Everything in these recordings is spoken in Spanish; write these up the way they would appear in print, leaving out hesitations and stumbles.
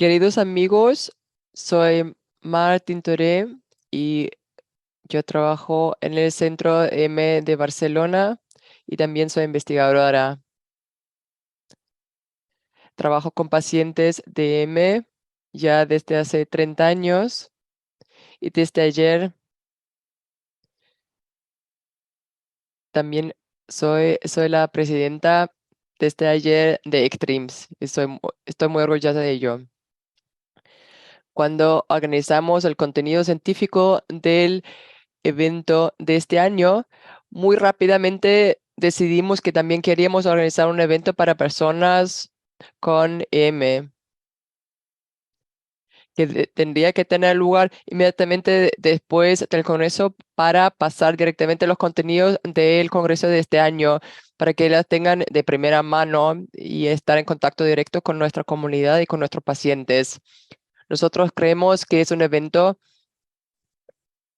Queridos amigos, soy Martín Toré y yo trabajo en el Centro M de Barcelona y también soy investigadora. Trabajo con pacientes de M ya desde hace 30 años y desde ayer también soy la presidenta desde ayer de Extremes y estoy muy orgullosa de ello. Cuando organizamos el contenido científico del evento de este año, muy rápidamente decidimos que también queríamos organizar un evento para personas con M, que tendría que tener lugar inmediatamente después del Congreso para pasar directamente los contenidos del Congreso de este año, para que las tengan de primera mano y estar en contacto directo con nuestra comunidad y con nuestros pacientes. Nosotros creemos que es un evento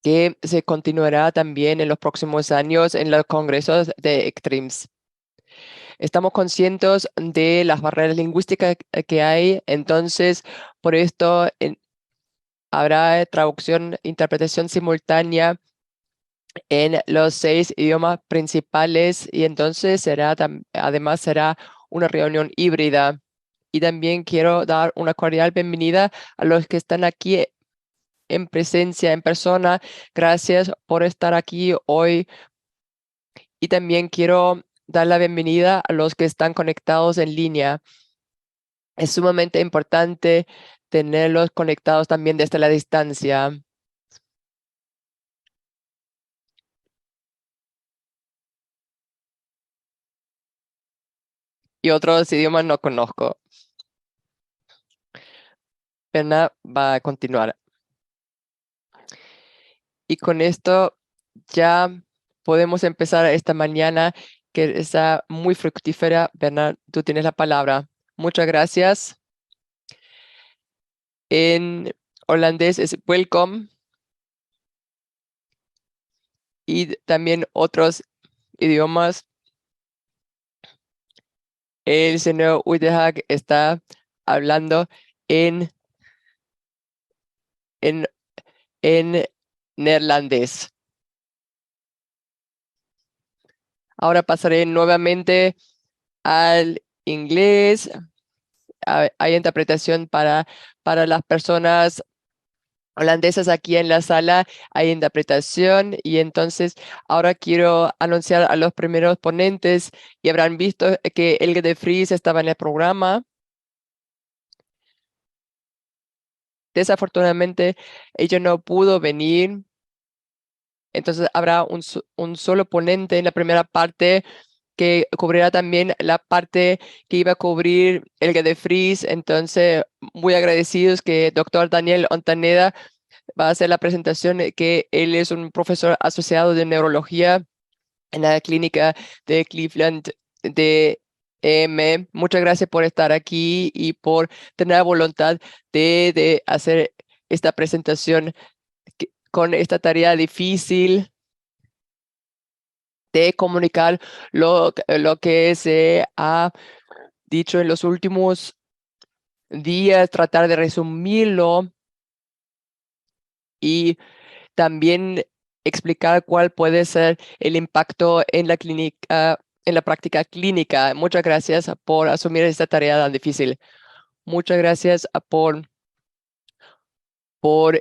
que se continuará también en los próximos años en los congresos de Extremes. Estamos conscientes de las barreras lingüísticas que hay, entonces por esto habrá traducción, interpretación simultánea en los 6 idiomas principales y entonces además será una reunión híbrida. Y también quiero dar una cordial bienvenida a los que están aquí en presencia, en persona. Gracias por estar aquí hoy. Y también quiero dar la bienvenida a los que están conectados en línea. Es sumamente importante tenerlos conectados también desde la distancia. Y otros idiomas no conozco. Pena va a continuar. Y con esto ya podemos empezar esta mañana que está muy fructífera. Bernard, tú tienes la palabra. Muchas gracias. En holandés es welcome y también otros idiomas. El señor Uydehag está hablando en, en, en neerlandés. Ahora pasaré nuevamente al inglés. Hay interpretación para las personas holandesas aquí en la sala. Hay interpretación y entonces ahora quiero anunciar a los primeros ponentes y habrán visto que Elge de Vries estaba en el programa. Desafortunadamente, ella no pudo venir. Entonces habrá un solo ponente en la primera parte que cubrirá también la parte que iba a cubrir Elga de Vries. Entonces, muy agradecidos que doctor Daniel Ontaneda va a hacer la presentación, que él es un profesor asociado de neurología en la clínica de Cleveland de EM. Muchas gracias por estar aquí y por tener la voluntad de hacer esta presentación con esta tarea difícil de comunicar lo que se ha dicho en los últimos días, tratar de resumirlo y también explicar cuál puede ser el impacto en la clínica, en la práctica clínica. Muchas gracias por asumir esta tarea tan difícil. Muchas gracias por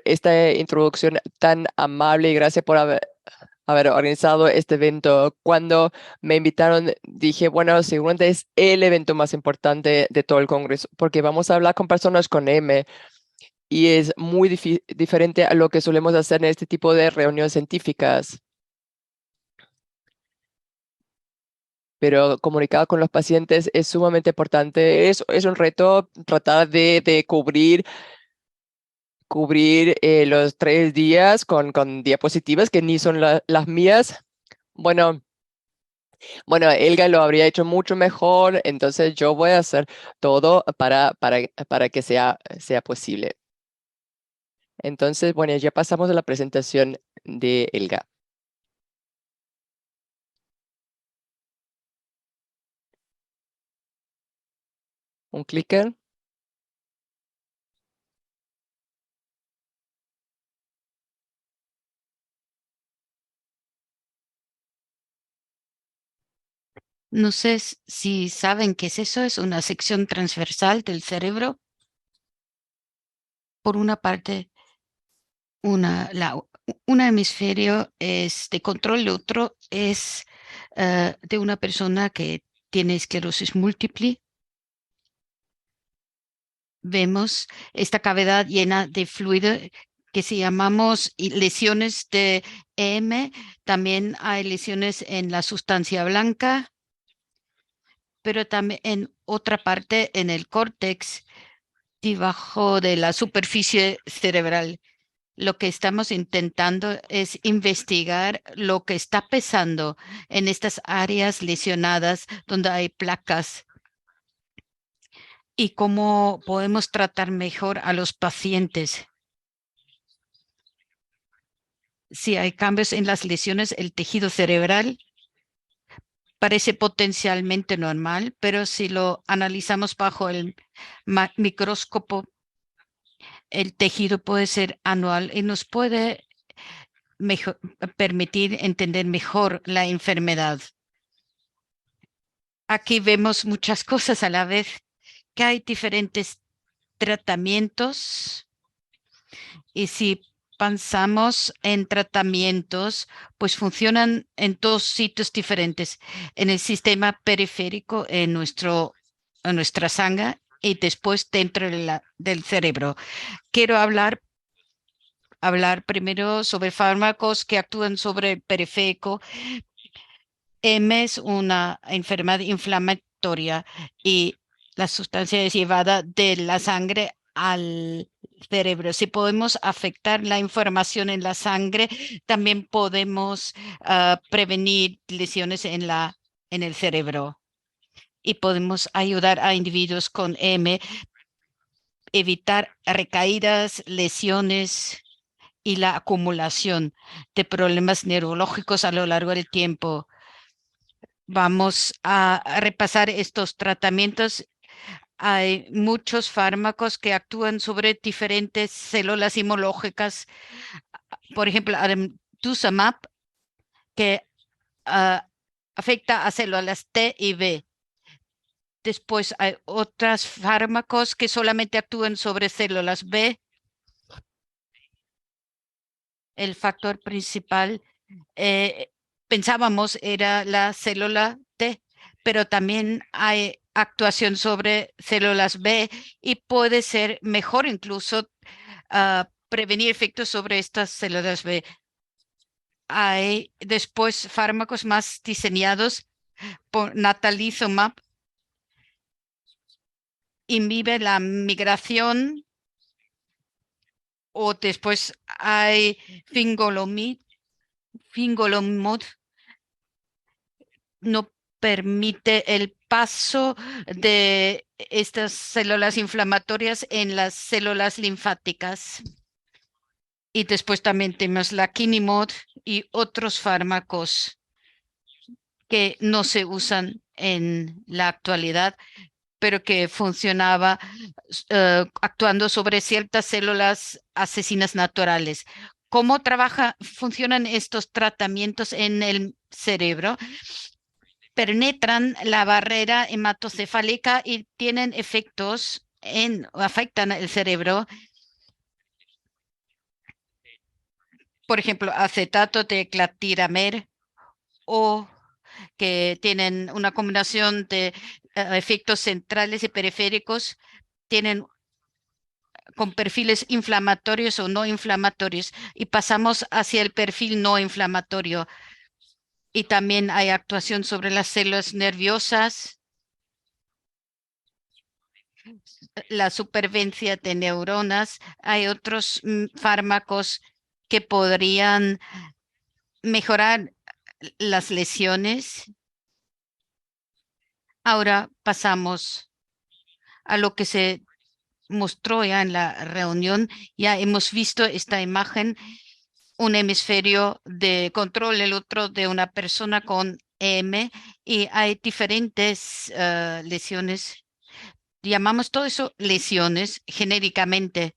esta introducción tan amable y gracias por haber organizado este evento. Cuando me invitaron, dije, bueno, seguramente es el evento más importante de todo el Congreso, porque vamos a hablar con personas con M y es muy diferente a lo que solemos hacer en este tipo de reuniones científicas. Pero comunicar con los pacientes es sumamente importante. Es un reto tratar de cubrir los 3 días con diapositivas que ni son las mías. Bueno, bueno, Elga lo habría hecho mucho mejor, entonces yo voy a hacer todo para que sea posible. Entonces, bueno, ya pasamos a la presentación de Elga. Un clicker. No sé si saben qué es eso, es una sección transversal del cerebro. Por una parte, un hemisferio es de control, el otro es de una persona que tiene esclerosis múltiple. Vemos esta cavidad llena de fluido que si llamamos lesiones de EM. También hay lesiones en la sustancia blanca, pero también en otra parte, en el córtex, debajo de la superficie cerebral. Lo que estamos intentando es investigar lo que está pasando en estas áreas lesionadas donde hay placas y cómo podemos tratar mejor a los pacientes. Si hay cambios en las lesiones, el tejido cerebral parece potencialmente normal, pero si lo analizamos bajo el microscopio, el tejido puede ser anual y nos puede permitir entender mejor la enfermedad. Aquí vemos muchas cosas a la vez, que hay diferentes tratamientos y si pensamos en tratamientos, pues funcionan en dos sitios diferentes, en el sistema periférico, en nuestra sangre y después dentro del cerebro. Quiero hablar primero sobre fármacos que actúan sobre el periférico. M es una enfermedad inflamatoria y la sustancia es llevada de la sangre al cerebro. Si podemos afectar la información en la sangre, también podemos prevenir lesiones en el cerebro y podemos ayudar a individuos con M, evitar recaídas, lesiones y la acumulación de problemas neurológicos a lo largo del tiempo. Vamos a repasar estos tratamientos. Hay muchos fármacos que actúan sobre diferentes células inmunológicas. Por ejemplo, ademtuzumab, que ah, afecta a células T y B. Después hay otros fármacos que solamente actúan sobre células B. El factor principal eh, pensábamos era la célula T, pero también hay actuación sobre células B y puede ser mejor incluso prevenir efectos sobre estas células B. Hay después fármacos más diseñados por natalizumab, inhibe la migración, o después hay fingolimod, no permite el paso de estas células inflamatorias en las células linfáticas. Y después también tenemos la Kinimod y otros fármacos que no se usan en la actualidad, pero que funcionaba actuando sobre ciertas células asesinas naturales. ¿Cómo funcionan estos tratamientos en el cerebro? Penetran la barrera hematocefálica y tienen efectos afectan el cerebro. Por ejemplo, acetato de clatiramer, o que tienen una combinación de efectos centrales y periféricos, tienen con perfiles inflamatorios o no inflamatorios, y pasamos hacia el perfil no inflamatorio. Y también hay actuación sobre las células nerviosas, la supervivencia de neuronas. Hay otros fármacos que podrían mejorar las lesiones. Ahora pasamos a lo que se mostró ya en la reunión. Ya hemos visto esta imagen, un hemisferio de control, el otro de una persona con EM, y hay diferentes lesiones. Llamamos todo eso lesiones genéricamente,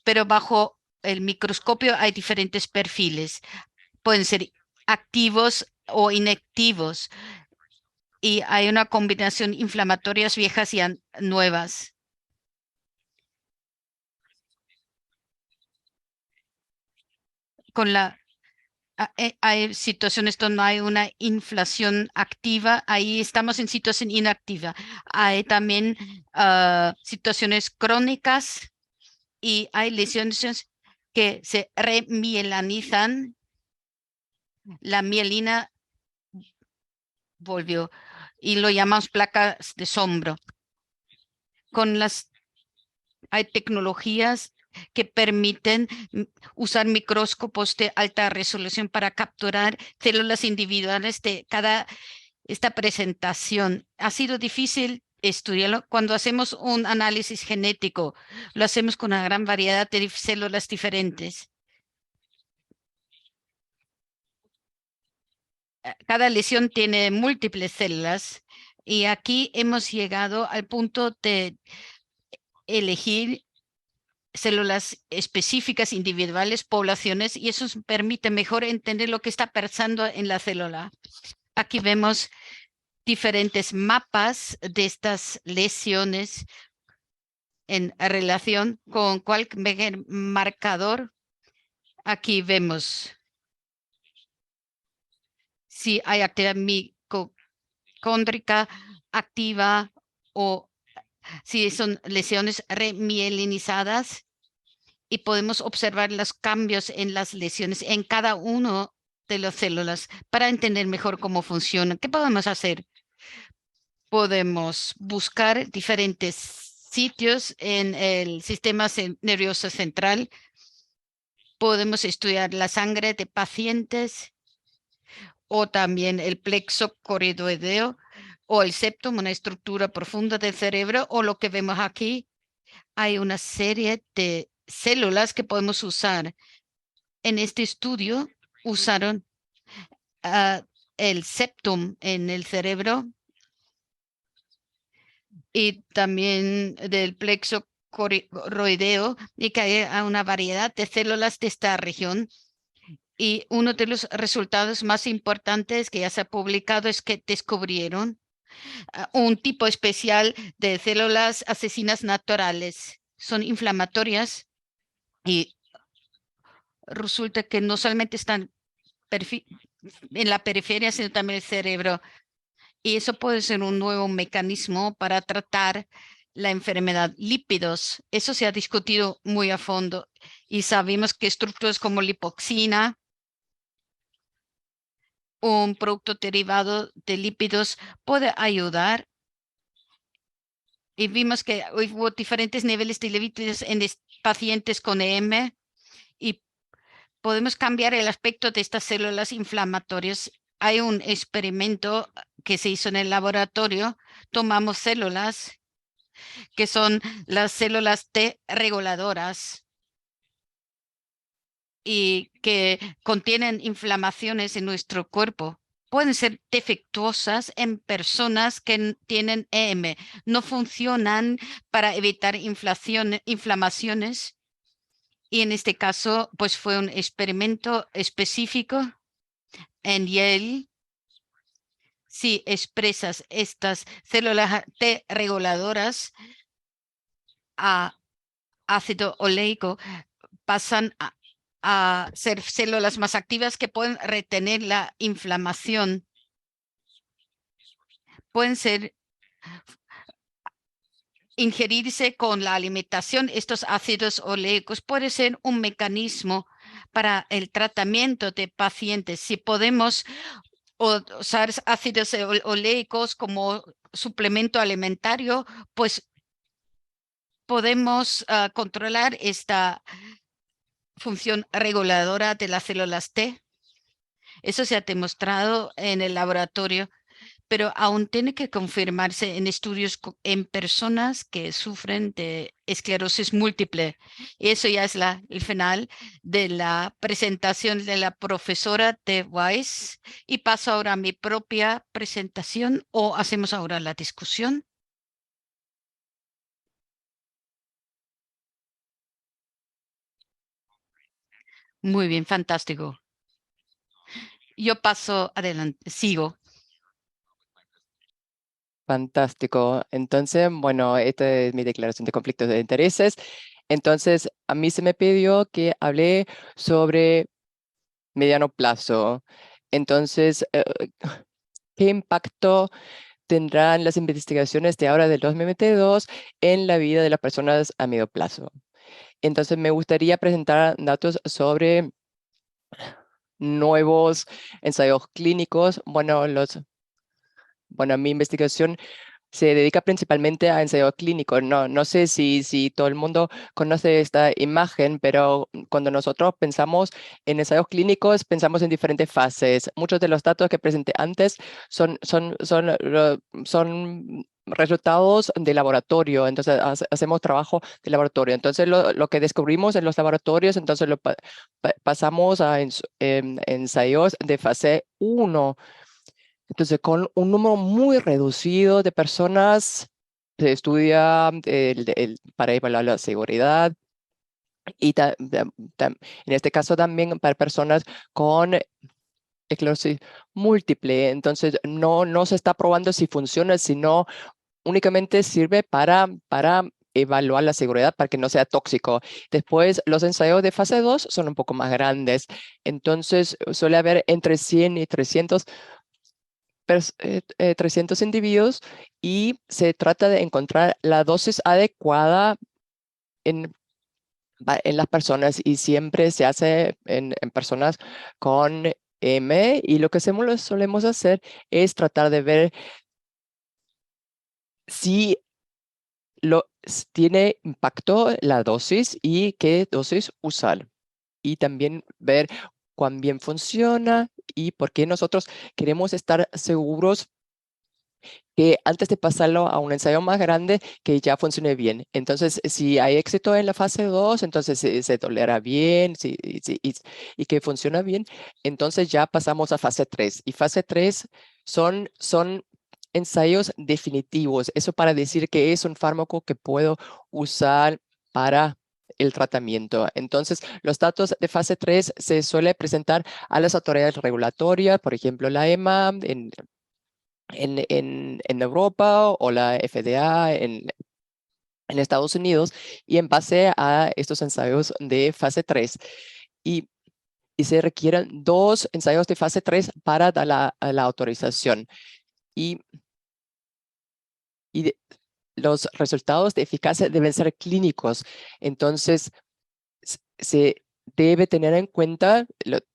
pero bajo el microscopio hay diferentes perfiles. Pueden ser activos o inactivos. y hay una combinación inflamatorias viejas y nuevas. Con la hay situaciones donde no hay una inflación activa, ahí estamos en situación inactiva. Hay también situaciones crónicas y hay lesiones que se remielanizan. La mielina volvió y lo llamamos placas de sombra. Con las hay tecnologías que permiten usar microscopios de alta resolución para capturar células individuales de cada esta presentación. Ha sido difícil estudiarlo cuando hacemos un análisis genético. Lo hacemos con una gran variedad de células diferentes. Cada lesión tiene múltiples células y aquí hemos llegado al punto de elegir células específicas, individuales, poblaciones, y eso nos permite mejor entender lo que está pasando en la célula. Aquí vemos diferentes mapas de estas lesiones en relación con cualquier marcador. Aquí vemos si hay actividad mitocóndrica activa o si son lesiones remielinizadas y podemos observar los cambios en las lesiones en cada uno de las células para entender mejor cómo funcionan. ¿Qué podemos hacer? Podemos buscar diferentes sitios en el sistema nervioso central. Podemos estudiar la sangre de pacientes o también el plexo coroideo o el septum, una estructura profunda del cerebro, o lo que vemos aquí, hay una serie de células que podemos usar. En este estudio usaron uh, el septum en el cerebro y también del plexo coroideo y que hay una variedad de células de esta región. Y uno de los resultados más importantes que ya se ha publicado es que descubrieron un tipo especial de células asesinas naturales. Son inflamatorias y resulta que no solamente están en la periferia, sino también el cerebro. Y eso puede ser un nuevo mecanismo para tratar la enfermedad. Lípidos, eso se ha discutido muy a fondo y sabemos que estructuras como lipoxina, un producto derivado de lípidos, puede ayudar. Y vimos que hubo diferentes niveles de lípidos en pacientes con EM y podemos cambiar el aspecto de estas células inflamatorias. Hay un experimento que se hizo en el laboratorio. Tomamos células que son las células T reguladoras y que contienen inflamaciones en nuestro cuerpo. Pueden ser defectuosas en personas que tienen EM. No funcionan para evitar inflamaciones. Y en este caso, pues fue un experimento específico en Yale. Si expresas estas células T reguladoras a ácido oleico, pasan a ser células más activas que pueden retener la inflamación. Pueden ser ingerirse con la alimentación. Estos ácidos oleicos puede ser un mecanismo para el tratamiento de pacientes. Si podemos usar ácidos oleicos como suplemento alimentario, pues podemos controlar esta función reguladora de las células T. Eso se ha demostrado en el laboratorio, pero aún tiene que confirmarse en estudios en personas que sufren de esclerosis múltiple. Y eso ya es el final de la presentación de la profesora de Weiss. Y paso ahora a mi propia presentación o hacemos ahora la discusión. Muy bien, fantástico. Yo paso adelante, sigo. Fantástico. Entonces, bueno, esta es mi declaración de conflictos de intereses. Entonces, a mí se me pidió que hable sobre mediano plazo. Entonces, ¿qué impacto tendrán las investigaciones de ahora del 2022 en la vida de las personas a medio plazo? Entonces, me gustaría presentar datos sobre nuevos ensayos clínicos. Bueno, mi investigación se dedica principalmente a ensayo clínico. No sé si todo el mundo conoce esta imagen, pero cuando nosotros pensamos en ensayos clínicos, pensamos en diferentes fases. Muchos de los datos que presenté antes son resultados de laboratorio, entonces hacemos trabajo de laboratorio. Entonces lo que descubrimos en los laboratorios, entonces pasamos a ensayos de fase uno. Entonces, con un número muy reducido de personas, se estudia para evaluar la seguridad y en este caso también para personas con esclerosis múltiple. Entonces, no se está probando si funciona, sino únicamente sirve para evaluar la seguridad para que no sea tóxico. Después, los ensayos de fase 2 son un poco más grandes. Entonces, suele haber entre 100 y 300 individuos y se trata de encontrar la dosis adecuada en, en las personas y siempre se hace en personas con M y lo que solemos hacer es tratar de ver si tiene impacto la dosis y qué dosis usar y también ver cuán bien funciona y por qué nosotros queremos estar seguros que antes de pasarlo a un ensayo más grande, que ya funcione bien. Entonces, si hay éxito en la fase 2 entonces se tolera bien y que funciona bien, entonces ya pasamos a fase 3. Y fase 3 son ensayos definitivos. Eso para decir que es un fármaco que puedo usar para el tratamiento. Entonces, los datos de fase 3 se suele presentar a las autoridades regulatorias, por ejemplo, la EMA en Europa o la FDA en Estados Unidos y en base a estos ensayos de fase 3. Y, y se requieren dos ensayos de fase 3 para dar la autorización. Y, y los resultados de eficacia deben ser clínicos. Entonces, se debe tener en cuenta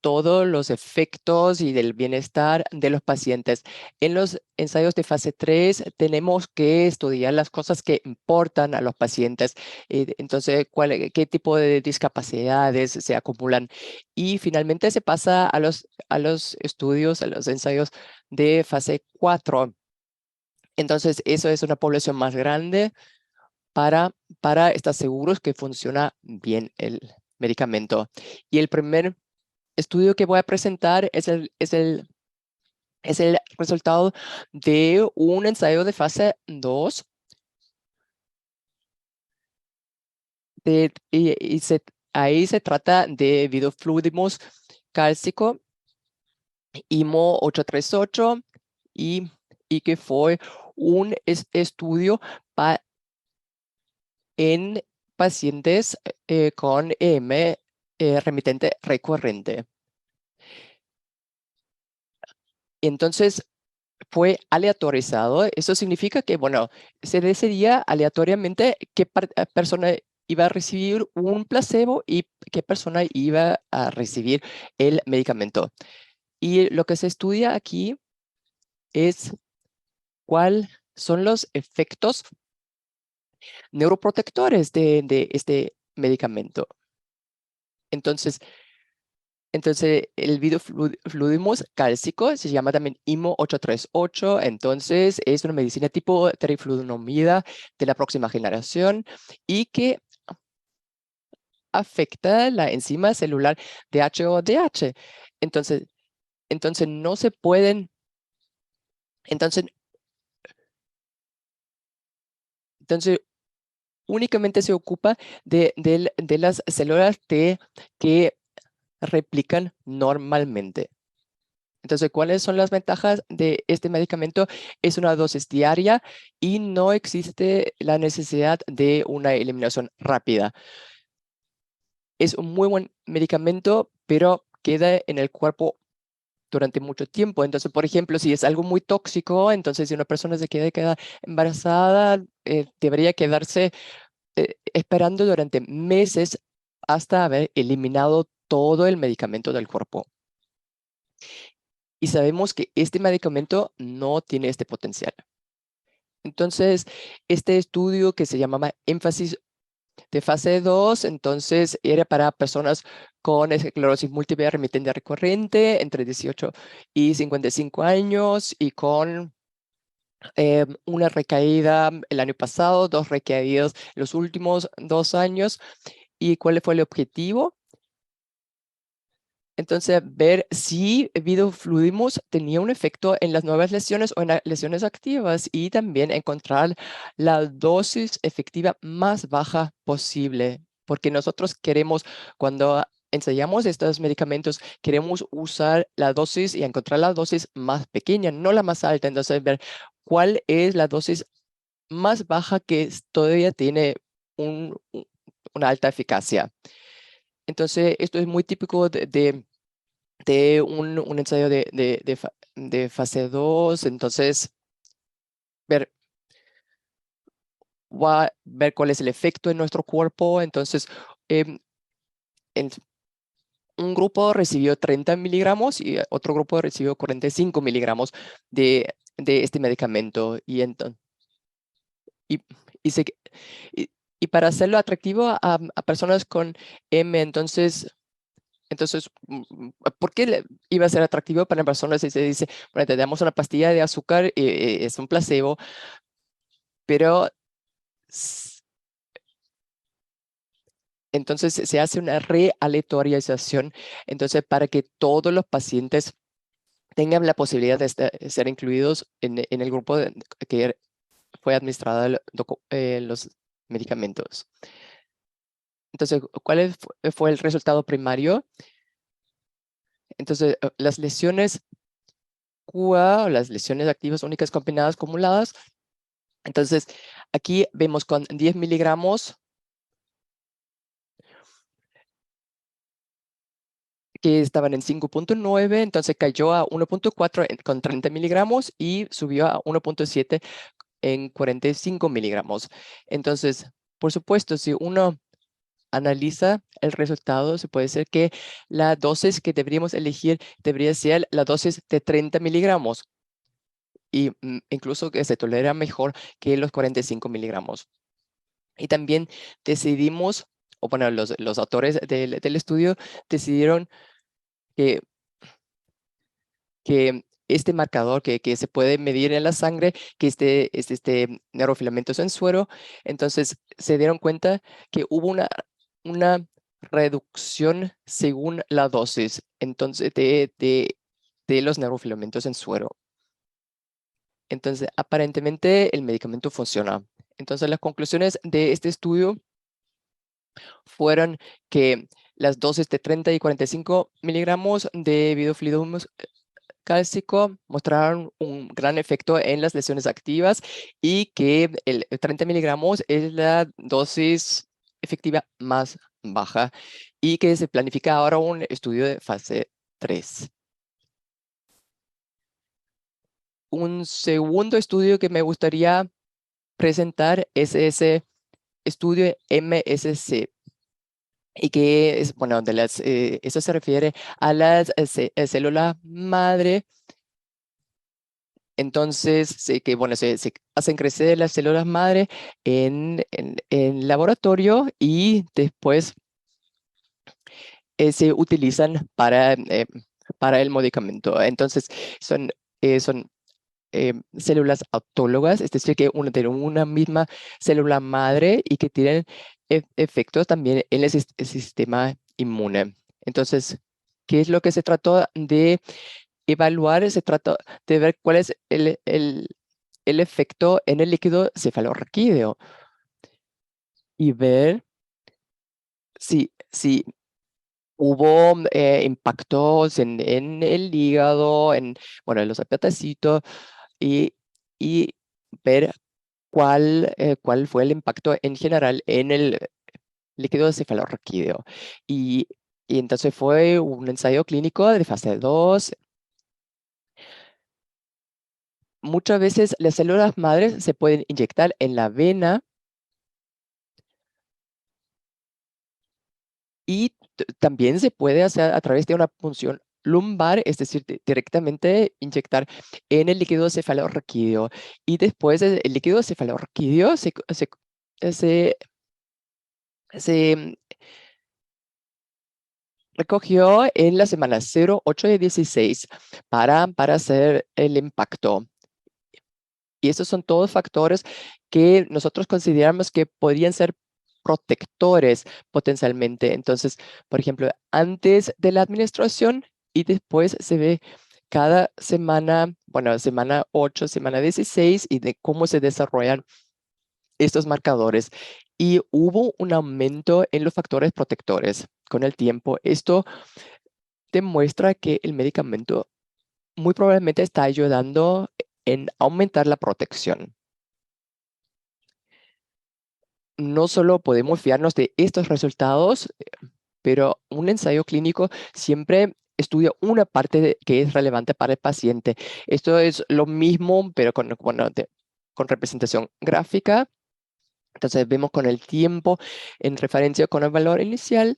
todos los efectos y del bienestar de los pacientes. En los ensayos de fase 3 tenemos que estudiar las cosas que importan a los pacientes. Entonces, qué tipo de discapacidades se acumulan. Y finalmente se pasa a los estudios, a los ensayos de fase 4. Entonces, eso es una población más grande para estar seguros que funciona bien el medicamento. Y el primer estudio que voy a presentar es el resultado de un ensayo de fase 2 ahí se trata de vidofludimus cálcico IMO 838 y, y que fue un estudio en pacientes con EM remitente recurrente. Entonces, fue aleatorizado. Eso significa que, bueno, se decidía aleatoriamente qué persona iba a recibir un placebo y qué persona iba a recibir el medicamento. Y lo que se estudia aquí es cuáles son los efectos neuroprotectores de este medicamento. Entonces, el vidofludimus cálcico se llama también IMO 838. Entonces, es una medicina tipo teriflunomida de la próxima generación y que afecta la enzima celular DHODH. Entonces, no se pueden, entonces, entonces únicamente se ocupa de las células T que replican normalmente. Entonces, ¿cuáles son las ventajas de este medicamento? Es una dosis diaria y no existe la necesidad de una eliminación rápida. Es un muy buen medicamento, pero queda en el cuerpo durante mucho tiempo. Entonces, por ejemplo, si es algo muy tóxico, entonces si una persona queda embarazada, debería quedarse esperando durante meses hasta haber eliminado todo el medicamento del cuerpo. Y sabemos que este medicamento no tiene este potencial. Entonces, este estudio que se llamaba énfasis de fase 2, entonces era para personas con esclerosis múltiple remitente recurrente entre 18 y 55 años y con una recaída el año pasado, 2 recaídas los últimos 2 años. ¿Y cuál fue el objetivo? Entonces, ver si vidofludimus tenía un efecto en las nuevas lesiones o en las lesiones activas y también encontrar la dosis efectiva más baja posible, porque nosotros queremos, cuando ensayamos estos medicamentos, queremos usar la dosis y encontrar la dosis más pequeña, no la más alta. Entonces, ver cuál es la dosis más baja que todavía tiene una alta eficacia. Entonces, esto es muy típico de un ensayo de fase 2. Entonces, ver, ver cuál es el efecto en nuestro cuerpo. Entonces, em, en- un grupo recibió 30 miligramos y otro grupo recibió 45 miligramos de este medicamento. Y, y, se- y- y para hacerlo atractivo a personas con M, entonces, ¿por qué iba a ser atractivo para personas si se dice, bueno, te damos una pastilla de azúcar, es un placebo, pero s- entonces se hace una realeatorización, entonces para que todos los pacientes tengan la posibilidad de ser incluidos en el grupo que fue administrado los medicamentos. Entonces, fue el resultado primario? Entonces, las lesiones QA o las lesiones activas únicas combinadas acumuladas. Entonces, aquí vemos con 10 miligramos que estaban en 5.9, entonces cayó a 1.4 con 30 miligramos y subió a 1.7 en 45 miligramos. Entonces, por supuesto, si uno analiza el resultado, se puede decir que la dosis que deberíamos elegir debería ser la dosis de 30 miligramos y incluso que se tolera mejor que los 45 miligramos. Y también decidimos, o bueno, los autores del estudio decidieron que, que este marcador que se puede medir en la sangre, que este neurofilamentos en suero, entonces se dieron cuenta que hubo una reducción según la dosis, entonces de los neurofilamentos en suero. Entonces, aparentemente el medicamento funciona. Entonces, las conclusiones de este estudio fueron que las dosis de 30 y 45 miligramos de vidofludimus cálcico mostraron un gran efecto en las lesiones activas y que el 30 miligramos es la dosis efectiva más baja y que se planifica ahora un estudio de fase 3. Un segundo estudio que me gustaría presentar es ese estudio MSC y que es, bueno, eso se refiere a las células madre. Entonces, que bueno, se hacen crecer las células madre en laboratorio y después se utilizan para el medicamento. Entonces, son células autólogas, es decir, que uno tiene una misma célula madre y que tienen efectos también en el sistema inmune. Entonces, ¿qué es lo que se trató de evaluar? Se trata de ver cuál es el efecto en el líquido cefalorraquídeo y ver si hubo impactos en el hígado, bueno, en los apetecitos y, y ver cuál fue el impacto en general en el líquido cefalorraquídeo. Y, y entonces fue un ensayo clínico de fase 2. Muchas veces las células madres se pueden inyectar en la vena y también se puede hacer a través de una punción lumbar, es decir, directamente inyectar en el líquido cefalorraquídeo. Y después el líquido cefalorraquídeo se, se recogió en la semana 0, 8 y 16 para hacer el impacto. Y esos son todos factores que nosotros consideramos que podrían ser protectores potencialmente. Entonces, por ejemplo, antes de la administración y después se ve cada semana, bueno, semana 8, semana 16 y de cómo se desarrollan estos marcadores. Y hubo un aumento en los factores protectores con el tiempo. Esto demuestra que el medicamento muy probablemente está ayudando en aumentar la protección. No solo podemos fiarnos de estos resultados, pero un ensayo clínico siempre estudia una parte que es relevante para el paciente. Esto es lo mismo, pero con representación gráfica. Entonces vemos con el tiempo en referencia con el valor inicial.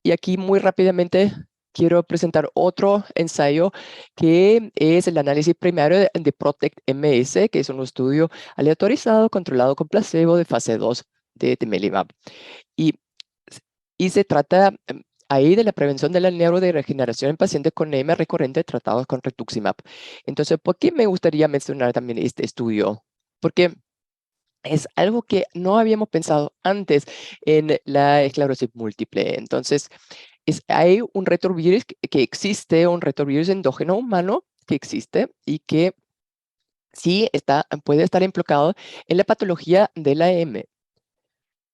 Y aquí muy rápidamente quiero presentar otro ensayo que es el análisis primario de Protect MS, que es un estudio aleatorizado controlado con placebo de fase 2 de Temelibab. Y, y se trata ahí de la prevención de la neurodegeneración en pacientes con EMA recurrente tratados con rituximab. Entonces, ¿por qué me gustaría mencionar también este estudio? Porque es algo que no habíamos pensado antes en la esclerosis múltiple. Entonces, hay un retrovirus que existe, un retrovirus endógeno humano que existe y que sí puede estar implicado en la patología de la M.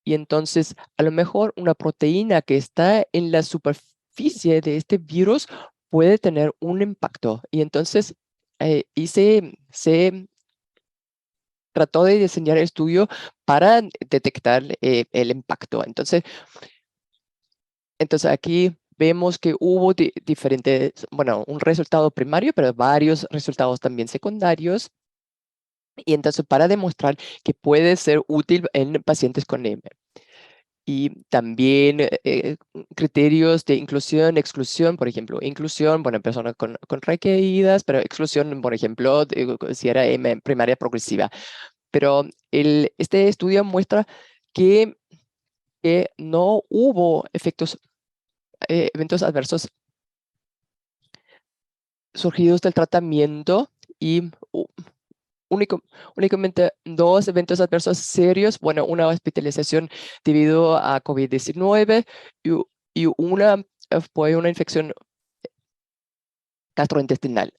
Y entonces, a lo mejor una proteína que está en la superficie de este virus puede tener un impacto. Y entonces, se trató de diseñar el estudio para detectar el impacto. Entonces aquí vemos que hubo diferentes, bueno, un resultado primario, pero varios resultados también secundarios. Y entonces para demostrar que puede ser útil en pacientes con EME. Y también criterios de inclusión, exclusión, por ejemplo, inclusión, bueno, personas con recaídas, pero exclusión, por ejemplo, si era EME primaria progresiva. Pero este estudio muestra que, no hubo eventos adversos surgidos del tratamiento y único- únicamente dos eventos adversos serios, bueno, una hospitalización debido a COVID-19 y una fue una infección gastrointestinal.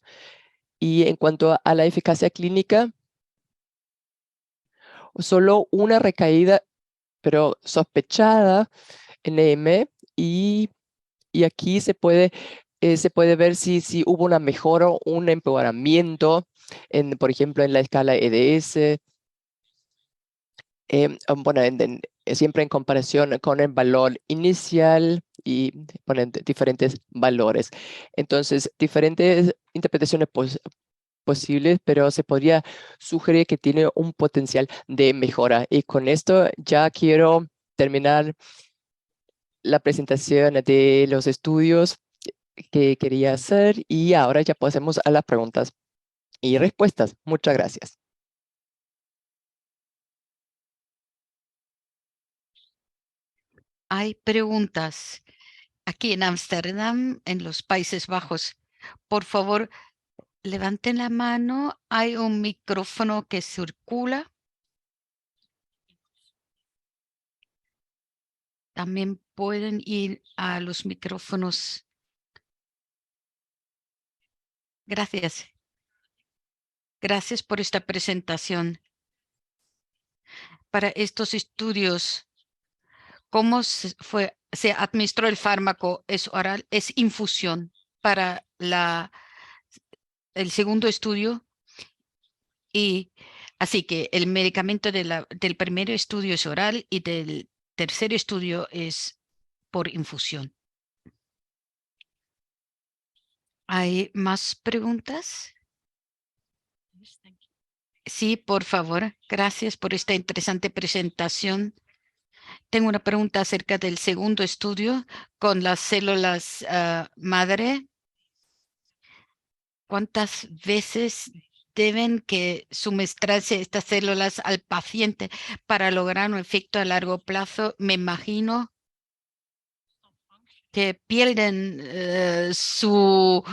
Y en cuanto a la eficacia clínica, solo una recaída, pero sospechada en EM y aquí se puede ver si hubo una mejora o un empeoramiento, por ejemplo, en la escala EDS, bueno, siempre en comparación con el valor inicial y ponen diferentes valores. Entonces, diferentes interpretaciones posibles, pero se podría sugerir que tiene un potencial de mejora. Y con esto ya quiero terminar la presentación de los estudios que quería hacer y ahora ya pasemos a las preguntas y respuestas. Muchas gracias. Hay preguntas aquí en Ámsterdam, en los Países Bajos. Por favor, levanten la mano. Hay un micrófono que circula. También pueden ir a los micrófonos. Gracias. Gracias por esta presentación. Para estos estudios, ¿Cómo se administró el fármaco? ¿Es oral? ¿Es infusión? Para el segundo estudio. Y así que el medicamento del primer estudio es oral y del tercer estudio es por infusión. ¿Hay más preguntas? Sí, por favor. Gracias por esta interesante presentación. Tengo una pregunta acerca del segundo estudio con las células madre. ¿Cuántas veces deben que suministrarse estas células al paciente para lograr un efecto a largo plazo? Me imagino que pierden su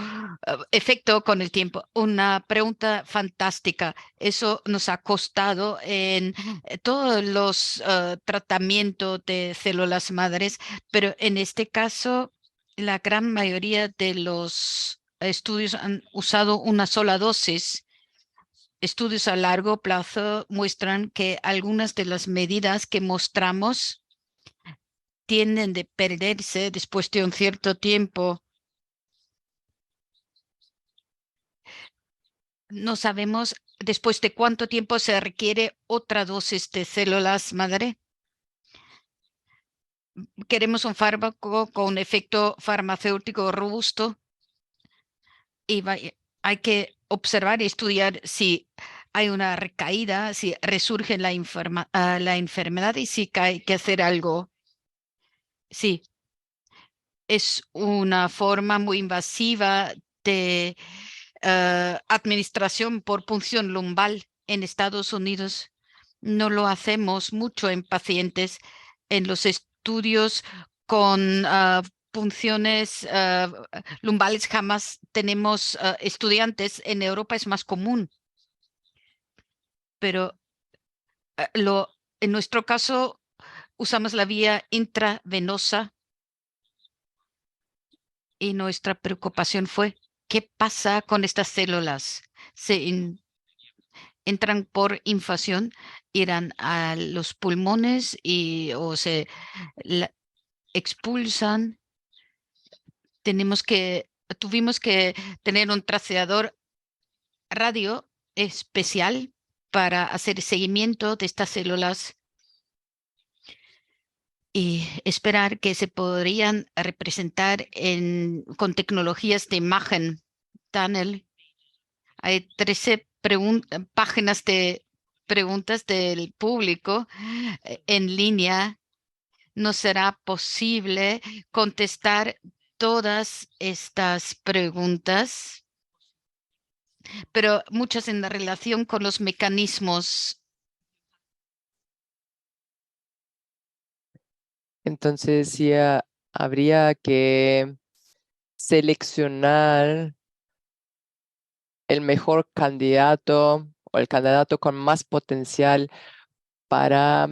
efecto con el tiempo. Una pregunta fantástica. Eso nos ha costado en todos los tratamientos de células madres, pero en este caso, la gran mayoría de los estudios han usado una sola dosis. Estudios a largo plazo muestran que algunas de las medidas que mostramos tienden de perderse después de un cierto tiempo. No sabemos después de cuánto tiempo se requiere otra dosis de células madre. Queremos un fármaco con efecto farmacéutico robusto y hay que observar y estudiar si hay una recaída, si resurge la enfermedad y si hay que hacer algo. Sí, es una forma muy invasiva de administración por punción lumbal en Estados Unidos. No lo hacemos mucho en pacientes. En los estudios con punciones lumbales jamás tenemos estudiantes. En Europa es más común, pero en nuestro caso usamos la vía intravenosa y nuestra preocupación fue, ¿qué pasa con estas células? Entran por infasión, irán a los pulmones o se expulsan. Tuvimos que tener un traceador radio especial para hacer seguimiento de estas células y esperar que se podrían representar con tecnologías de imagen tunnel. Hay 13 páginas de preguntas del público en línea. No será posible contestar todas estas preguntas, pero muchas en la relación con los mecanismos. Entonces, sí, habría que seleccionar el mejor candidato o el candidato con más potencial para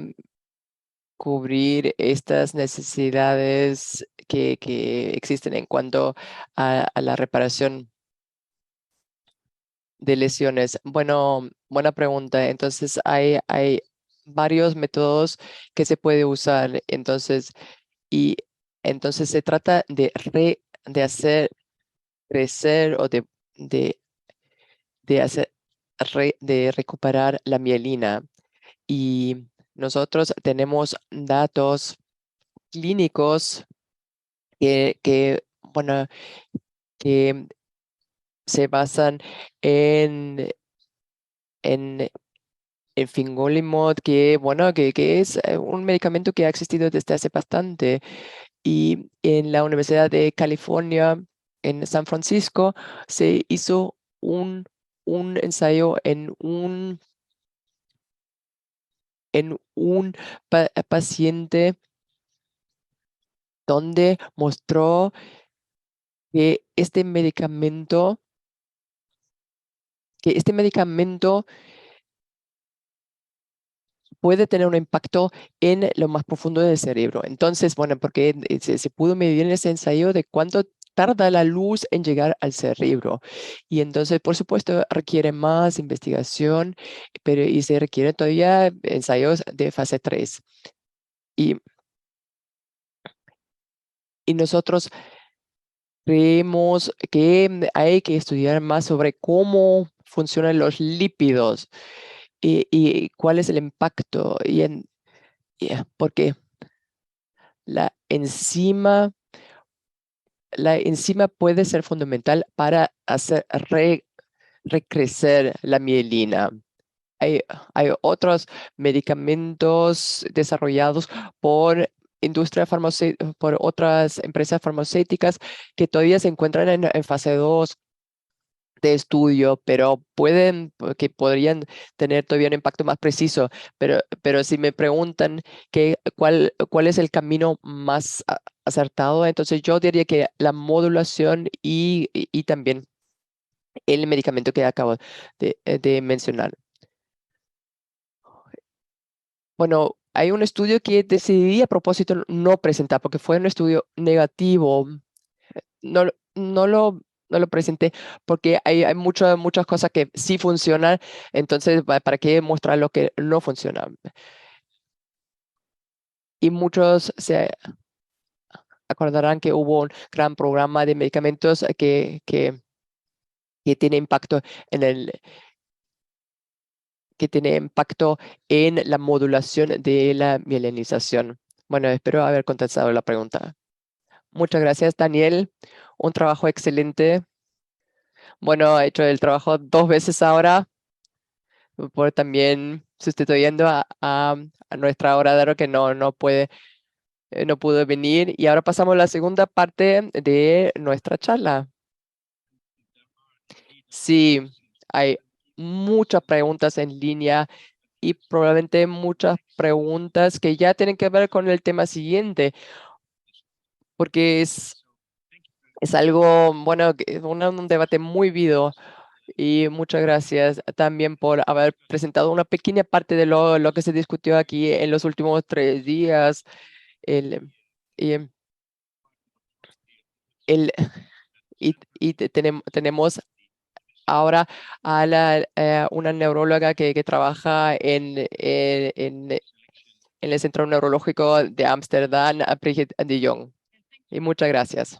cubrir estas necesidades que existen en cuanto a la reparación de lesiones. Bueno, buena pregunta. Entonces, hay varios métodos que se puede usar. Y entonces se trata de hacer crecer o de, de hacer, de recuperar la mielina. Y nosotros tenemos datos clínicos bueno, que se basan en, en, en fingolimod, bueno, que es un medicamento que ha existido desde hace bastante. Y en la Universidad de California, en San Francisco, se hizo un ensayo en un paciente donde mostró que este medicamento puede tener un impacto en lo más profundo del cerebro. Entonces, bueno, porque se pudo medir en ese ensayo de cuánto tarda la luz en llegar al cerebro. Y entonces, por supuesto, requiere más investigación, y se requieren todavía ensayos de fase 3. Y y nosotros creemos que hay que estudiar más sobre cómo funcionan los lípidos y cuál es el impacto. Porque la enzima, la enzima puede ser fundamental para hacer recrecer la mielina. Hay, hay otros medicamentos desarrollados por por otras empresas farmacéuticas que todavía se encuentran en fase 2 de estudio, pero que podrían tener todavía un impacto más preciso. Pero si me preguntan cuál es el camino más acertado, entonces yo diría que la modulación y también el medicamento que acabo de mencionar. Bueno, hay un estudio que decidí a propósito no presentar porque fue un estudio negativo. No, no lo presenté porque hay muchas cosas que sí funcionan, entonces, ¿para qué mostrar lo que no funciona? Y muchos se acordarán que hubo un gran programa de medicamentos que tiene impacto en que tiene impacto en la modulación de la mielinización. Bueno, espero haber contestado la pregunta. Muchas gracias, Daniel. Un trabajo excelente. Bueno, he hecho el trabajo 2 veces ahora, por también sustituyendo a nuestra oradora que no pudo venir. Y ahora pasamos a la segunda parte de nuestra charla. Sí, hay muchas preguntas en línea y probablemente muchas preguntas que ya tienen que ver con el tema siguiente, porque es algo, bueno, un debate muy vivo. Y muchas gracias también por haber presentado una pequeña parte de lo que se discutió aquí en los últimos 3 días. El, y, el, tenemos ahora a una neuróloga que trabaja en el Centro Neurológico de Ámsterdam, a Brigitte de Jong. Y muchas gracias.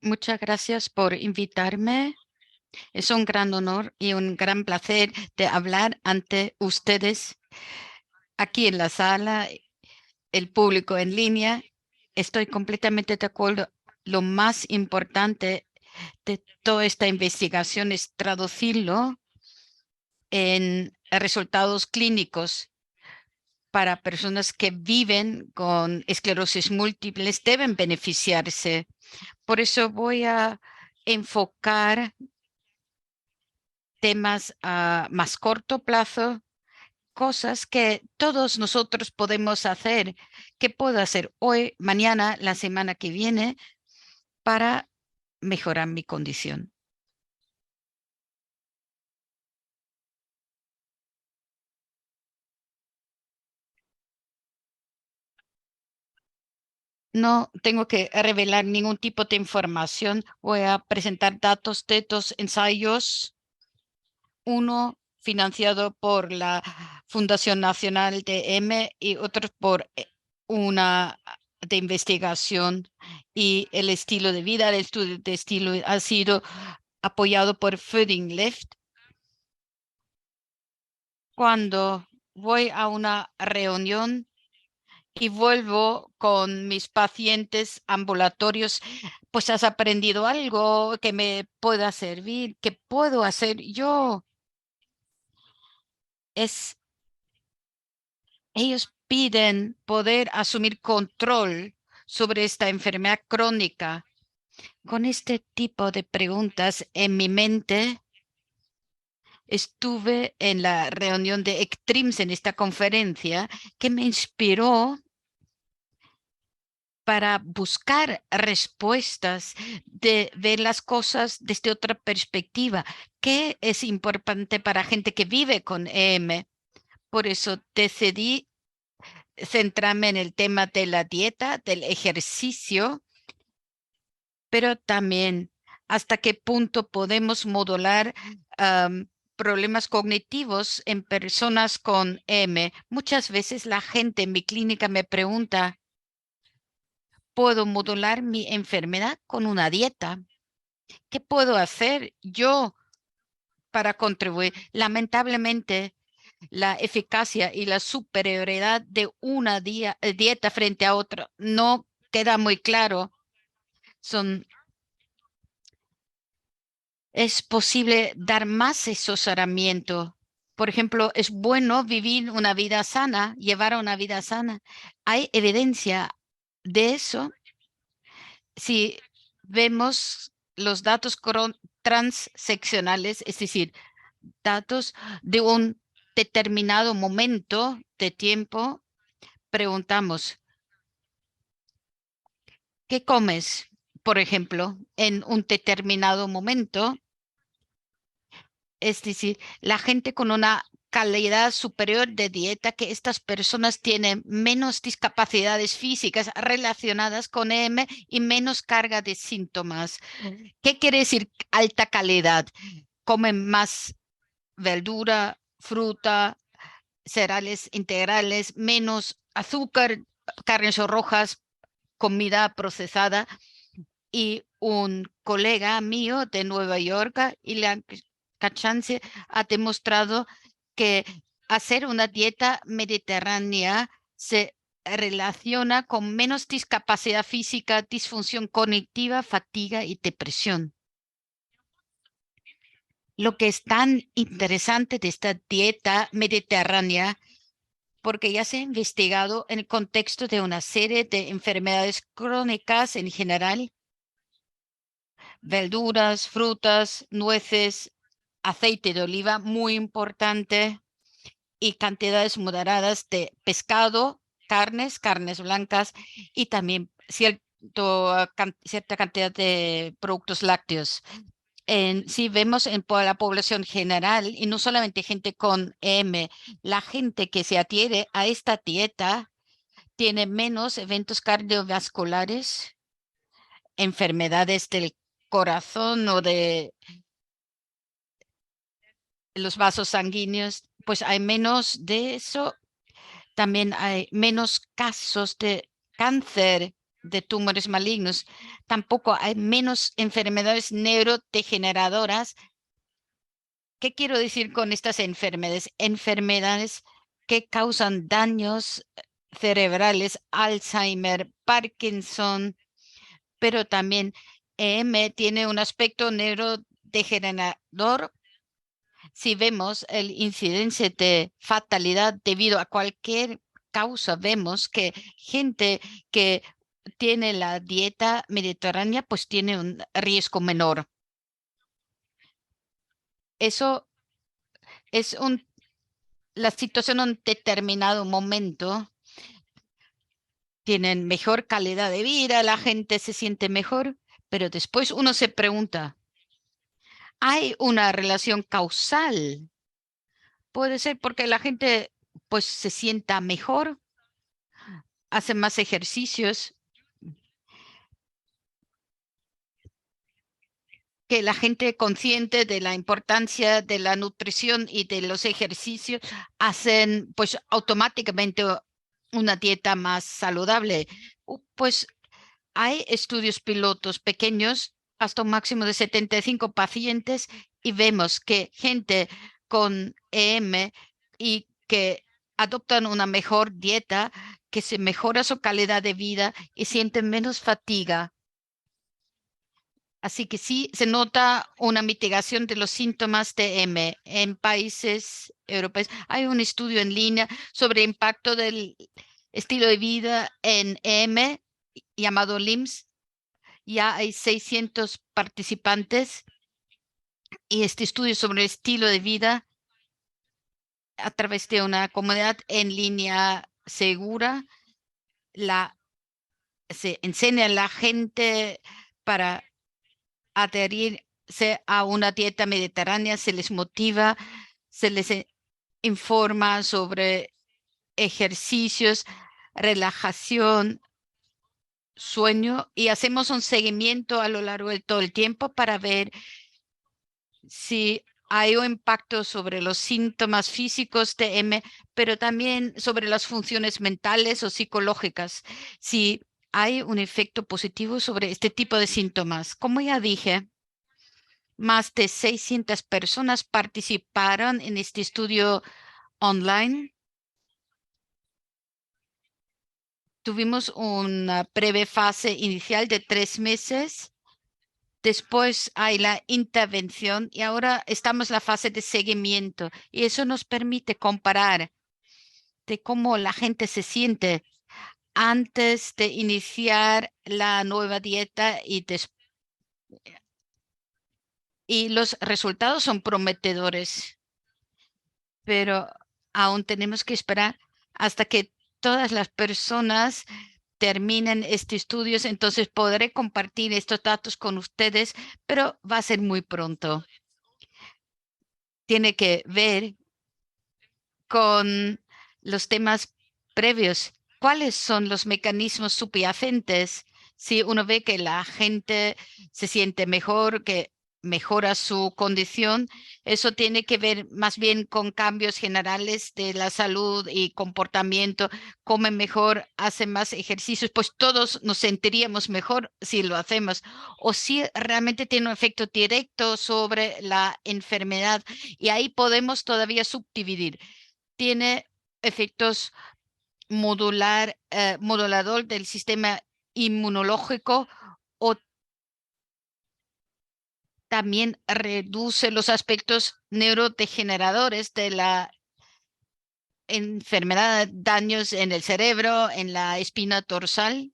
Muchas gracias por invitarme. Es un gran honor y un gran placer de hablar ante ustedes aquí en la sala, el público en línea. Estoy completamente de acuerdo. Lo más importante de toda esta investigación es traducirlo en resultados clínicos para personas que viven con esclerosis múltiples, deben beneficiarse. Por eso voy a enfocar temas a más corto plazo, cosas que todos nosotros podemos hacer, que puedo hacer hoy, mañana, la semana que viene, para mejorar mi condición. No tengo que revelar ningún tipo de información. Voy a presentar datos de 2 ensayos, uno financiado por la Fundación Nacional de M y otro por una de investigación, y el estilo de vida, el estudio de estilo ha sido apoyado por Feeding Left. Cuando voy a una reunión y vuelvo con mis pacientes ambulatorios, pues has aprendido algo que me pueda servir, que puedo hacer yo. Ellos piden poder asumir control sobre esta enfermedad crónica. Con este tipo de preguntas en mi mente, estuve en la reunión de ECTRIMS, en esta conferencia, que me inspiró para buscar respuestas, de ver las cosas desde otra perspectiva. ¿Qué es importante para gente que vive con EM? Por eso decidí centrarme en el tema de la dieta, del ejercicio, pero también hasta qué punto podemos modular problemas cognitivos en personas con M. Muchas veces la gente en mi clínica me pregunta, puedo modular mi enfermedad con una dieta. ¿Qué puedo hacer yo para contribuir? Lamentablemente, la eficacia y la superioridad de una dieta frente a otra no queda muy claro. Es posible dar más asesoramiento. Por ejemplo, es bueno vivir una vida sana, llevar una vida sana. Hay evidencia de eso si vemos los datos transeccionales, es decir, datos de un determinado momento de tiempo. Preguntamos, ¿qué comes? Por ejemplo, en un determinado momento. Es decir, la gente con una calidad superior de dieta, que estas personas tienen menos discapacidades físicas relacionadas con EM y menos carga de síntomas. ¿Qué quiere decir alta calidad? Comen más verdura, fruta, cereales integrales, menos azúcar, carnes rojas, comida procesada. Y un colega mío de Nueva York, Ilan Kachance, ha demostrado que hacer una dieta mediterránea se relaciona con menos discapacidad física, disfunción cognitiva, fatiga y depresión. Lo que es tan interesante de esta dieta mediterránea, porque ya se ha investigado en el contexto de una serie de enfermedades crónicas en general, verduras, frutas, nueces, aceite de oliva, muy importante, y cantidades moderadas de pescado, carnes blancas y también cierta cantidad de productos lácteos. Si vemos en la población general, y no solamente gente con M, la gente que se adhiere a esta dieta tiene menos eventos cardiovasculares, enfermedades del corazón o de los vasos sanguíneos, pues hay menos de eso. También hay menos casos de cáncer, de tumores malignos. Tampoco hay menos enfermedades neurodegeneradoras. ¿Qué quiero decir con estas enfermedades? Enfermedades que causan daños cerebrales, Alzheimer, Parkinson, pero también EM tiene un aspecto neurodegenerador. Si vemos el incidencia de fatalidad debido a cualquier causa, vemos que gente que tiene la dieta mediterránea pues tiene un riesgo menor. Eso es la situación en un determinado momento. Tienen mejor calidad de vida, la gente se siente mejor, pero después uno se pregunta, ¿hay una relación causal? Puede ser porque la gente pues se sienta mejor, hace más ejercicios, que la gente consciente de la importancia de la nutrición y de los ejercicios hacen pues automáticamente una dieta más saludable. Pues hay estudios pilotos pequeños hasta un máximo de 75 pacientes y vemos que gente con EM y que adoptan una mejor dieta, que se mejora su calidad de vida y sienten menos fatiga. Así que sí se nota una mitigación de los síntomas de M en países europeos. Hay un estudio en línea sobre el impacto del estilo de vida en M llamado LIMS. Ya hay 600 participantes y este estudio sobre el estilo de vida a través de una comunidad en línea segura, se enseña a la gente para adherirse a una dieta mediterránea, se les motiva, se les informa sobre ejercicios, relajación, sueño y hacemos un seguimiento a lo largo de todo el tiempo para ver si hay un impacto sobre los síntomas físicos de M, pero también sobre las funciones mentales o psicológicas. Si hay un efecto positivo sobre este tipo de síntomas. Como ya dije, más de 600 personas participaron en este estudio online. Tuvimos una breve fase inicial de 3 meses. Después hay la intervención y ahora estamos en la fase de seguimiento. Y eso nos permite comparar de cómo la gente se siente antes de iniciar la nueva dieta y los resultados son prometedores, pero aún tenemos que esperar hasta que todas las personas terminen estos estudios, entonces podré compartir estos datos con ustedes, pero va a ser muy pronto. Tiene que ver con los temas previos. ¿Cuáles son los mecanismos subyacentes? Si uno ve que la gente se siente mejor, que mejora su condición, eso tiene que ver más bien con cambios generales de la salud y comportamiento, comen mejor, hacen más ejercicios, pues todos nos sentiríamos mejor si lo hacemos, o si realmente tiene un efecto directo sobre la enfermedad y ahí podemos todavía subdividir. Tiene efectos modulador del sistema inmunológico o también reduce los aspectos neurodegeneradores de la enfermedad, daños en el cerebro, en la espina dorsal.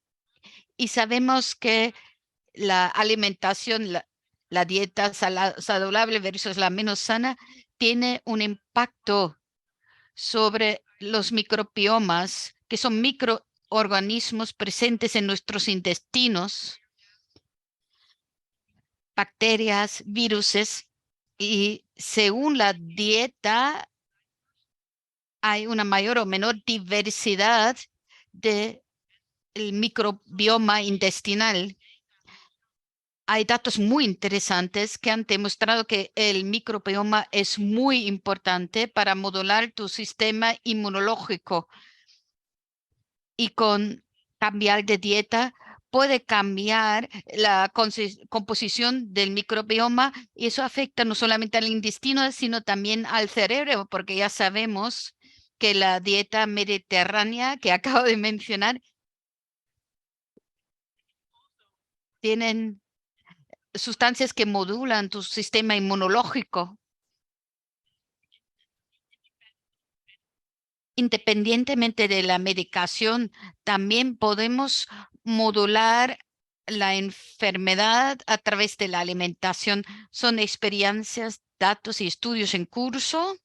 Y sabemos que la alimentación, la dieta saludable versus la menos sana, tiene un impacto sobre los microbiomas, que son microorganismos presentes en nuestros intestinos, bacterias, viruses, y según la dieta hay una mayor o menor diversidad del microbioma intestinal. Hay datos muy interesantes que han demostrado que el microbioma es muy importante para modular tu sistema inmunológico y con cambiar de dieta puede cambiar la composición del microbioma y eso afecta no solamente al intestino, sino también al cerebro, porque ya sabemos que la dieta mediterránea que acabo de mencionar tienen sustancias que modulan tu sistema inmunológico. Independientemente de la medicación, también podemos modular la enfermedad a través de la alimentación. Son experiencias, datos y estudios en curso.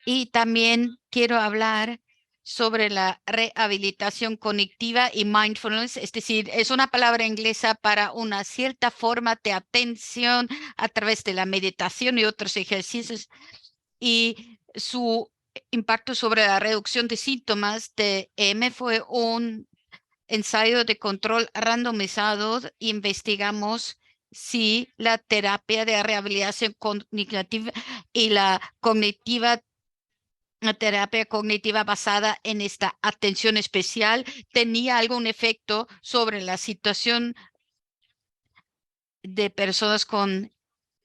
Y también quiero hablar sobre la rehabilitación cognitiva y mindfulness, es decir, es una palabra inglesa para una cierta forma de atención a través de la meditación y otros ejercicios y su impacto sobre la reducción de síntomas de M fue un ensayo de control randomizado. Investigamos si la terapia de rehabilitación cognitiva y la terapia cognitiva basada en esta atención especial tenía algún efecto sobre la situación de personas con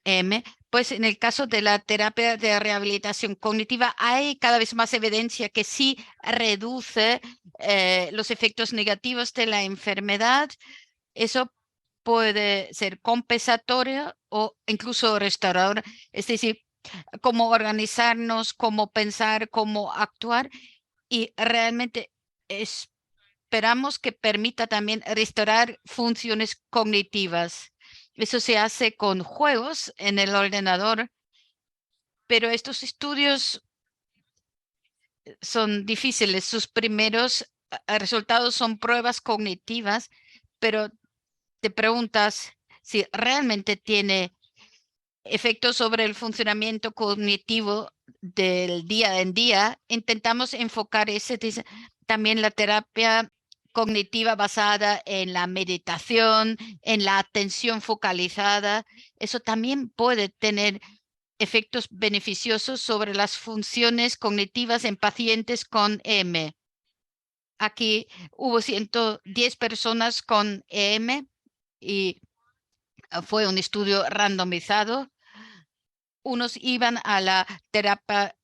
M, pues en el caso de la terapia de rehabilitación cognitiva hay cada vez más evidencia que sí reduce los efectos negativos de la enfermedad. Eso puede ser compensatorio o incluso restaurador, es decir, cómo organizarnos, cómo pensar, cómo actuar y realmente esperamos que permita también restaurar funciones cognitivas. Eso se hace con juegos en el ordenador, pero estos estudios son difíciles. Sus primeros resultados son pruebas cognitivas, pero te preguntas si realmente tiene efectos sobre el funcionamiento cognitivo del día en día. Intentamos enfocar también la terapia cognitiva basada en la meditación, en la atención focalizada. Eso también puede tener efectos beneficiosos sobre las funciones cognitivas en pacientes con M. Aquí hubo 110 personas con EM y fue un estudio randomizado. Unos iban a la terapia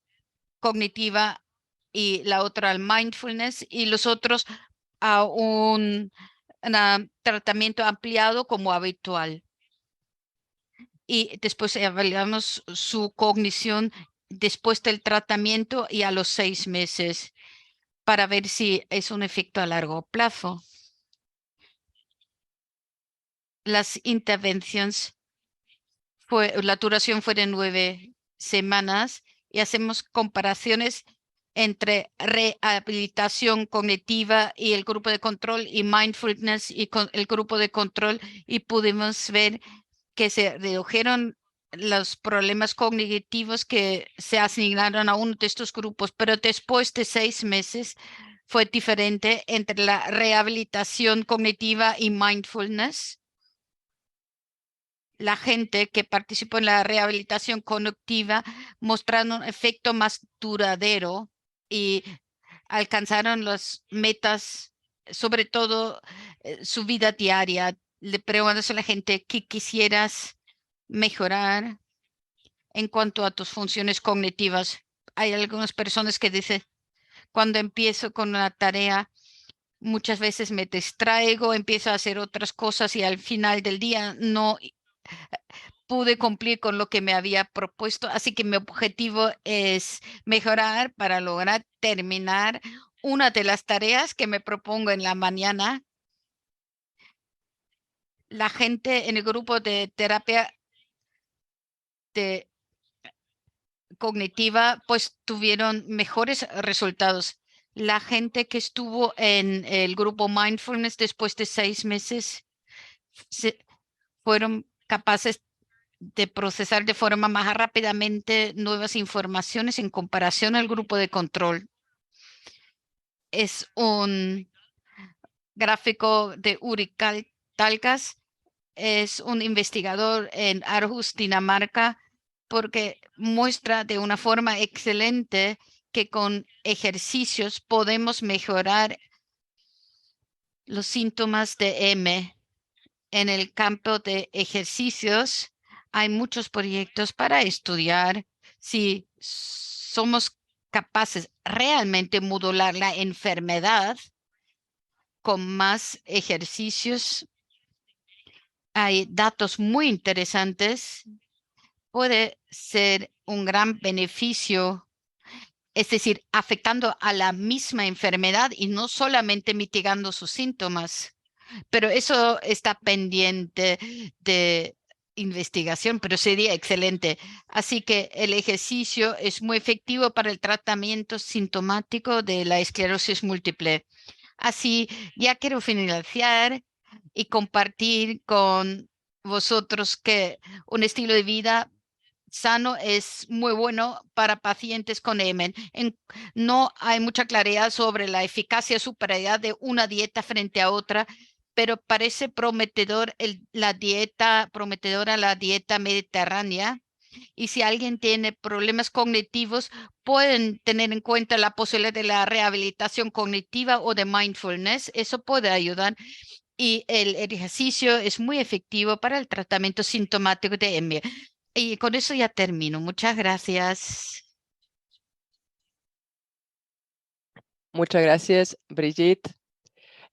cognitiva y la otra al mindfulness y los otros a un tratamiento ampliado como habitual. Y después evaluamos su cognición después del tratamiento y a los 6 meses para ver si es un efecto a largo plazo. Las intervenciones la duración fue de 9 semanas y hacemos comparaciones entre rehabilitación cognitiva y el grupo de control y mindfulness y con el grupo de control y pudimos ver que se redujeron los problemas cognitivos que se asignaron a uno de estos grupos, pero después de 6 meses fue diferente entre la rehabilitación cognitiva y mindfulness. La gente que participó en la rehabilitación cognitiva mostraron un efecto más duradero y alcanzaron las metas, sobre todo su vida diaria. Le preguntas a la gente qué quisieras mejorar en cuanto a tus funciones cognitivas. Hay algunas personas que dicen, cuando empiezo con una tarea, muchas veces me distraigo, empiezo a hacer otras cosas y al final del día no pude cumplir con lo que me había propuesto. Así que mi objetivo es mejorar para lograr terminar una de las tareas que me propongo en la mañana. La gente en el grupo de terapia de cognitiva pues tuvieron mejores resultados. La gente que estuvo en el grupo mindfulness después de 6 meses fueron capaces de procesar de forma más rápidamente nuevas informaciones en comparación al grupo de control. Es un gráfico de Uri Talgas, es un investigador en Aarhus, Dinamarca, porque muestra de una forma excelente que con ejercicios podemos mejorar los síntomas de M. En el campo de ejercicios hay muchos proyectos para estudiar si somos capaces realmente modular la enfermedad con más ejercicios. Hay datos muy interesantes. Puede ser un gran beneficio, es decir, afectando a la misma enfermedad y no solamente mitigando sus síntomas. Pero eso está pendiente de investigación, pero sería excelente. Así que el ejercicio es muy efectivo para el tratamiento sintomático de la esclerosis múltiple. Así, ya quiero finalizar y compartir con vosotros que un estilo de vida sano es muy bueno para pacientes con EMEN. No hay mucha claridad sobre la eficacia superior de una dieta frente a otra, pero parece prometedora la dieta mediterránea. Y si alguien tiene problemas cognitivos, pueden tener en cuenta la posibilidad de la rehabilitación cognitiva o de mindfulness. Eso puede ayudar. Y el ejercicio es muy efectivo para el tratamiento sintomático de EME. Y con eso ya termino. Muchas gracias. Muchas gracias, Brigitte.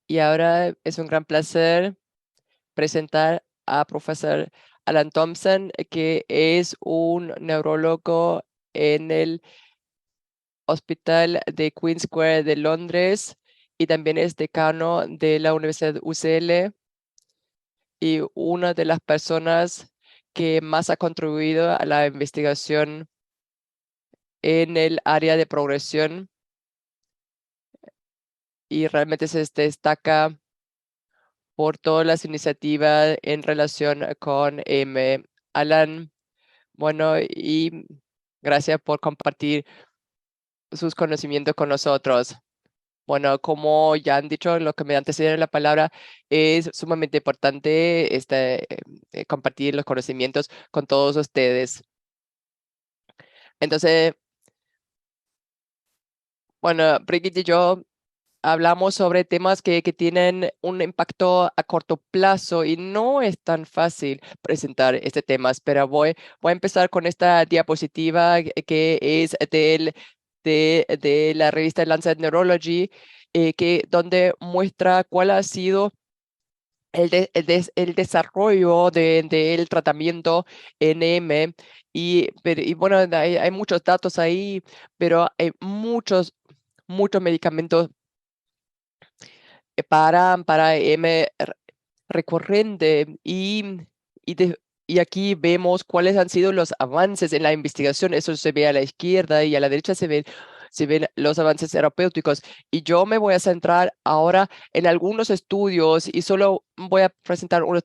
Y ahora es un gran placer presentar a profesor Alan Thompson, que es un neurólogo en el Hospital de Queen Square de Londres y también es decano de la Universidad UCL y una de las personas que más ha contribuido a la investigación en el área de progresión y realmente se destaca por todas las iniciativas en relación con Alan. Bueno, y gracias por compartir sus conocimientos con nosotros. Bueno, como ya han dicho, lo que me antecede la palabra es sumamente importante compartir los conocimientos con todos ustedes. Entonces, bueno, Brigitte y yo hablamos sobre temas que tienen un impacto a corto plazo y no es tan fácil presentar este tema, pero voy a empezar con esta diapositiva que es de la revista Lancet Neurology, donde muestra cuál ha sido el desarrollo del tratamiento NM. Y bueno, hay muchos datos ahí, pero hay muchos medicamentos para M recurrente y aquí vemos cuáles han sido los avances en la investigación. Eso se ve a la izquierda y a la derecha se ven los avances terapéuticos. Y yo me voy a centrar ahora en algunos estudios y solo voy a presentar unos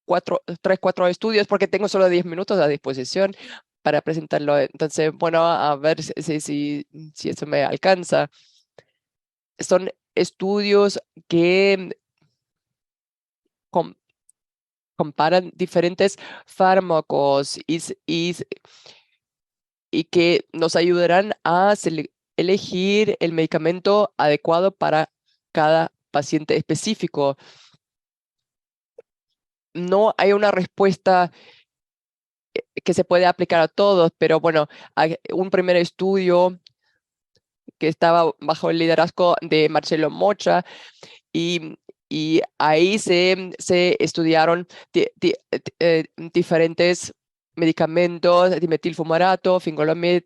cuatro estudios porque tengo solo 10 minutos a disposición para presentarlo. Entonces, bueno, a ver si eso me alcanza. Son estudios que com- comparan diferentes fármacos y que nos ayudarán a elegir el medicamento adecuado para cada paciente específico. No hay una respuesta que se puede aplicar a todos, pero bueno, hay un primer estudio que estaba bajo el liderazgo de Marcelo Mocha y, y ahí se estudiaron diferentes medicamentos, dimetilfumarato, fingolimod,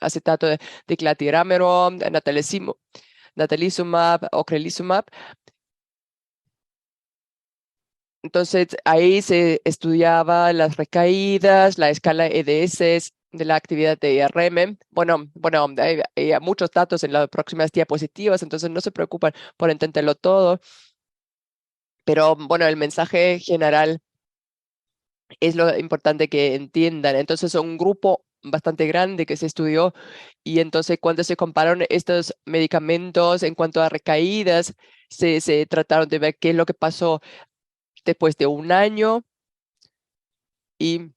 acetato de clatirámero, natalizumab, ocrelizumab. Entonces ahí se estudiaba las recaídas, la escala EDS de la actividad de IRM. Bueno, hay muchos datos en las próximas diapositivas, entonces no se preocupen por entenderlo todo. Pero bueno, el mensaje general es lo importante que entiendan. Entonces, un grupo bastante grande que se estudió y entonces cuando se compararon estos medicamentos en cuanto a recaídas, se trataron de ver qué es lo que pasó después de un año y,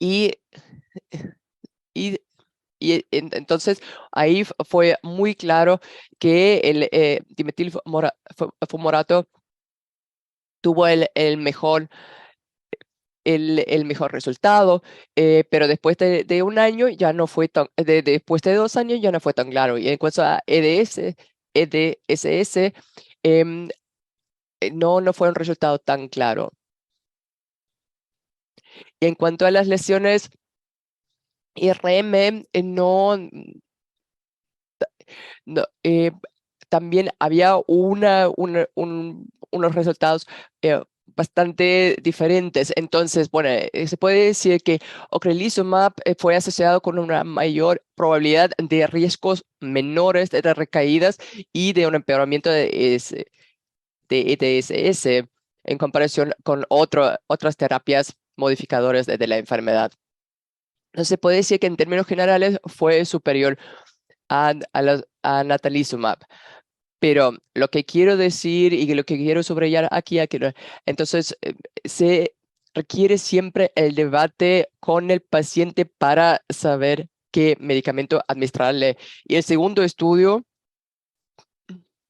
y, y, entonces ahí fue muy claro que el dimetilfumarato tuvo el mejor resultado, pero después de un año ya no fue después de 2 años ya no fue tan claro. Y en cuanto a EDSS, em, no fue un resultado tan claro. Y en cuanto a las lesiones IRM, no, también había unos resultados bastante diferentes. Entonces, bueno, se puede decir que ocrelizumab fue asociado con una mayor probabilidad de riesgos menores de recaídas y de un empeoramiento de EDSS en comparación con otras terapias modificadoras de la enfermedad. Entonces, se puede decir que en términos generales fue superior a natalizumab. Pero lo que quiero decir y lo que quiero subrayar entonces se requiere siempre el debate con el paciente para saber qué medicamento administrarle. Y el segundo estudio,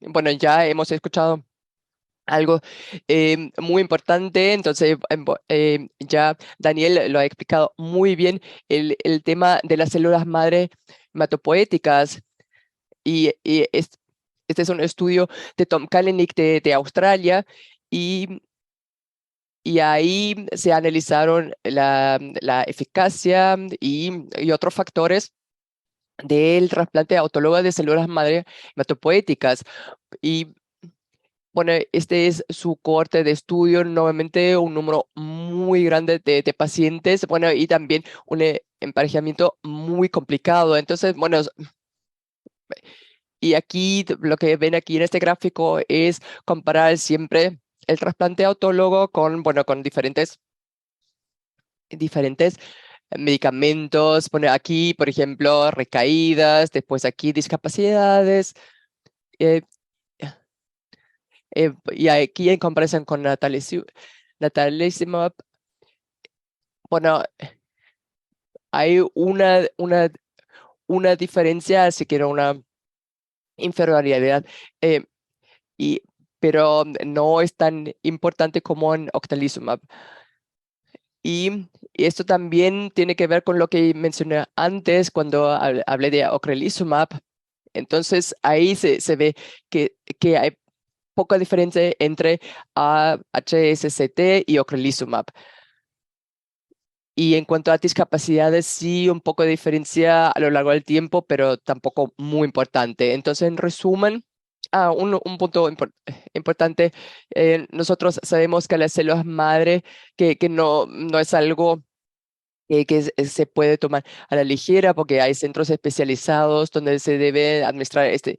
bueno, ya hemos escuchado algo muy importante, entonces ya Daniel lo ha explicado muy bien, el tema de las células madre hematopoéticas. Este es un estudio de Tom Kalenic de Australia y, y ahí se analizaron la eficacia y otros factores del trasplante autólogo de células madre hematopoéticas. Y bueno, este es su corte de estudio, nuevamente un número muy grande de pacientes, bueno, y también un emparejamiento muy complicado. Entonces, bueno, y aquí lo que ven aquí en este gráfico es comparar siempre el trasplante autólogo con, bueno, con diferentes medicamentos. Pone aquí, por ejemplo, recaídas, después aquí discapacidades. eh, y aquí en comparación con natalizumab, bueno, hay una diferencia, si quiero inferioridad, eh, y, pero no es tan importante como en octalizumab. Y esto también tiene que ver con lo que mencioné antes cuando hablé de ocrelizumab. Entonces ahí se ve que hay poca diferencia entre HSCT y ocrelizumab. Y en cuanto a discapacidades, sí, un poco de diferencia a lo largo del tiempo, pero tampoco muy importante. Entonces, en resumen, un punto importante, nosotros sabemos que las células madre, que no es algo se puede tomar a la ligera porque hay centros especializados donde se debe administrar este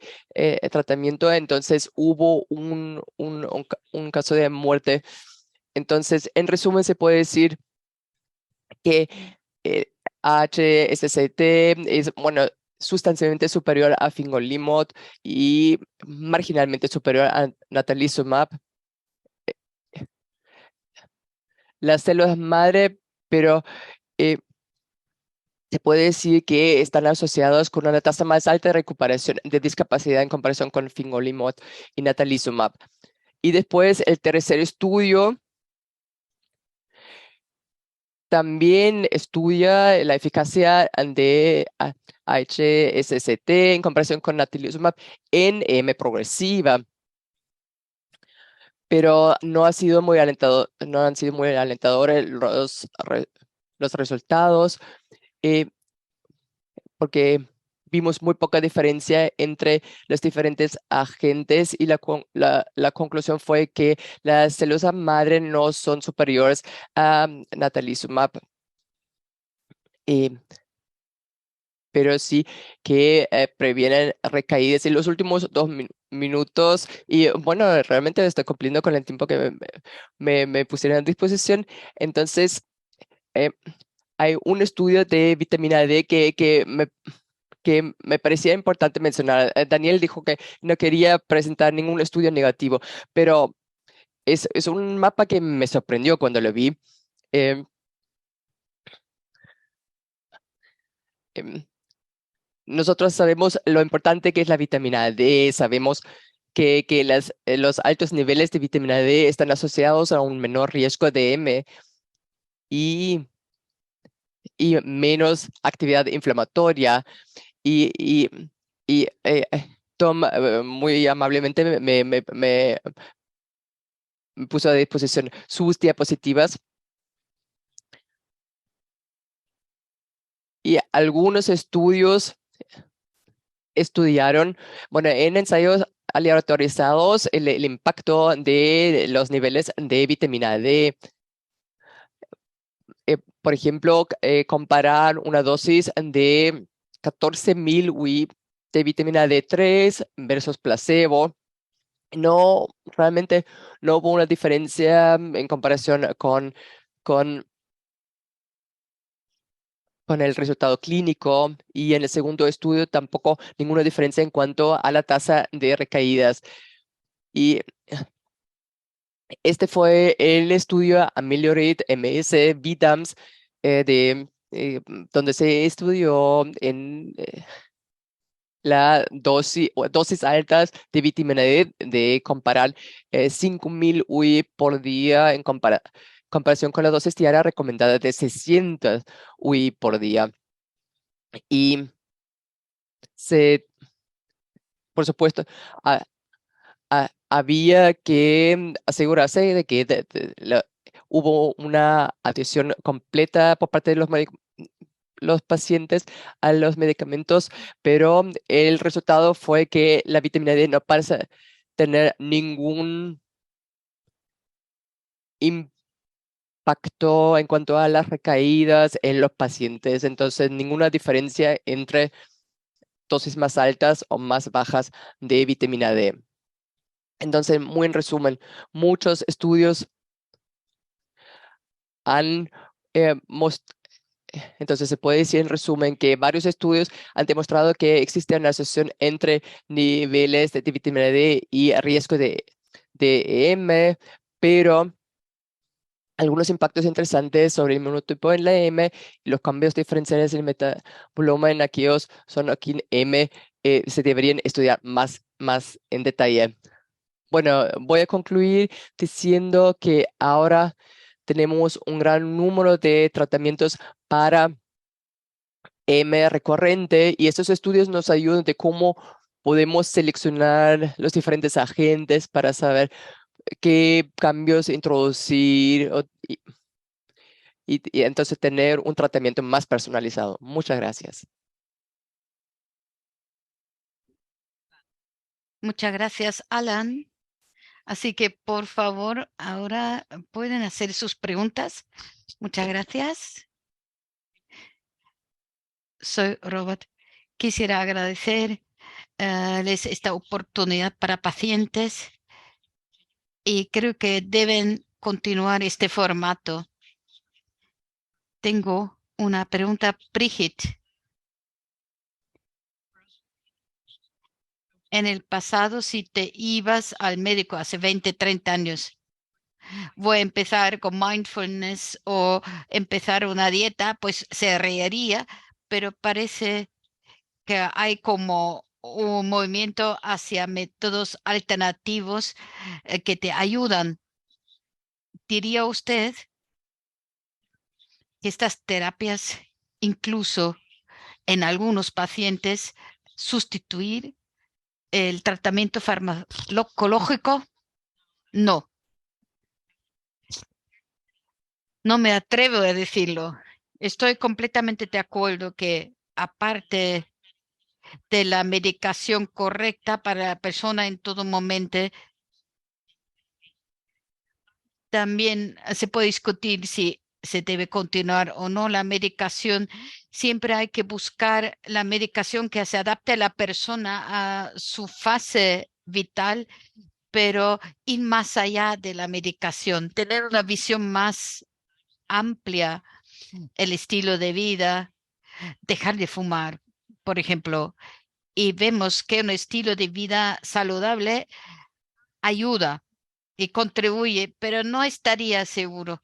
tratamiento. Entonces, hubo un caso de muerte. Entonces, en resumen, se puede decir que eh, HSCT es, bueno, sustancialmente superior a fingolimod y marginalmente superior a natalizumab. Las células madre, pero eh, se puede decir que están asociados con una tasa más alta de recuperación de discapacidad en comparación con fingolimod y natalizumab. Y después el tercer estudio también estudia la eficacia de HSCT en comparación con natalizumab en M progresiva, pero no ha sido muy alentador, no han sido muy alentadores los resultados, eh, porque vimos muy poca diferencia entre los diferentes agentes y la conclusión fue que las células madre no son superiores a natalizumab. eh, pero sí que previenen recaídas en los últimos 2 minutos. Y bueno, realmente estoy cumpliendo con el tiempo que me pusieron a disposición. Entonces, eh, hay un estudio de vitamina D que me parecía importante mencionar. Daniel dijo que no quería presentar ningún estudio negativo, pero es un mapa que me sorprendió cuando lo vi. Em, em, Nosotros sabemos lo importante que es la vitamina D, sabemos que los altos niveles de vitamina D están asociados a un menor riesgo de M y, y menos actividad inflamatoria. Y Tom muy amablemente me puso a disposición sus diapositivas y algunos estudios estudiaron, bueno, en ensayos aleatorizados, el impacto de los niveles de vitamina D. Por ejemplo, comparar una dosis de 14.000 UI de vitamina D3 versus placebo. No, realmente no hubo una diferencia en comparación con, con el resultado clínico, y en el segundo estudio tampoco ninguna diferencia en cuanto a la tasa de recaídas. Y este fue el estudio Ameliorate MS VITAMS, donde se estudió en la dosis altas de vitamina D, de comparar 5.000 UI por día en comparación con la dosis diaria recomendada de 600 UI por día. Y por supuesto, a- había que asegurarse de que hubo una atención completa por parte de los pacientes a los medicamentos, pero el resultado fue que la vitamina D no parece tener ningún impacto en cuanto a las recaídas en los pacientes. Entonces, ninguna diferencia entre dosis más altas o más bajas de vitamina D. Entonces, muy en resumen, muchos estudios han entonces se puede decir en resumen que varios estudios han demostrado que existe una asociación entre niveles de vitamina D y riesgo de M, pero algunos impactos interesantes sobre el inmunotipo en la M y los cambios diferenciales en el metaboloma en aquellos son aquí en M se deberían estudiar más en detalle. Bueno, voy a concluir diciendo que ahora tenemos un gran número de tratamientos para M recurrente y estos estudios nos ayudan de cómo podemos seleccionar los diferentes agentes para saber qué cambios introducir y entonces tener un tratamiento más personalizado. Muchas gracias. Muchas gracias, Alan. Así que, por favor, ahora pueden hacer sus preguntas. Muchas gracias. Soy Robert. Quisiera agradecer esta oportunidad para pacientes y creo que deben continuar este formato. Tengo una pregunta, Brigitte. En el pasado, si te ibas al médico hace 20, 30 años, voy a empezar con mindfulness o empezar una dieta, pues se reiría, pero parece que hay como un movimiento hacia métodos alternativos que te ayudan. ¿Diría usted que estas terapias, incluso en algunos pacientes, sustituir el tratamiento farmacológico? No, no me atrevo a decirlo. Estoy completamente de acuerdo que aparte de la medicación correcta para la persona en todo momento, también se puede discutir si se debe continuar o no la medicación. Siempre hay que buscar la medicación que se adapte a la persona, a su fase vital, pero ir más allá de la medicación, tener una visión más amplia, el estilo de vida, dejar de fumar, por ejemplo, y vemos que un estilo de vida saludable ayuda y contribuye, pero no estaría seguro.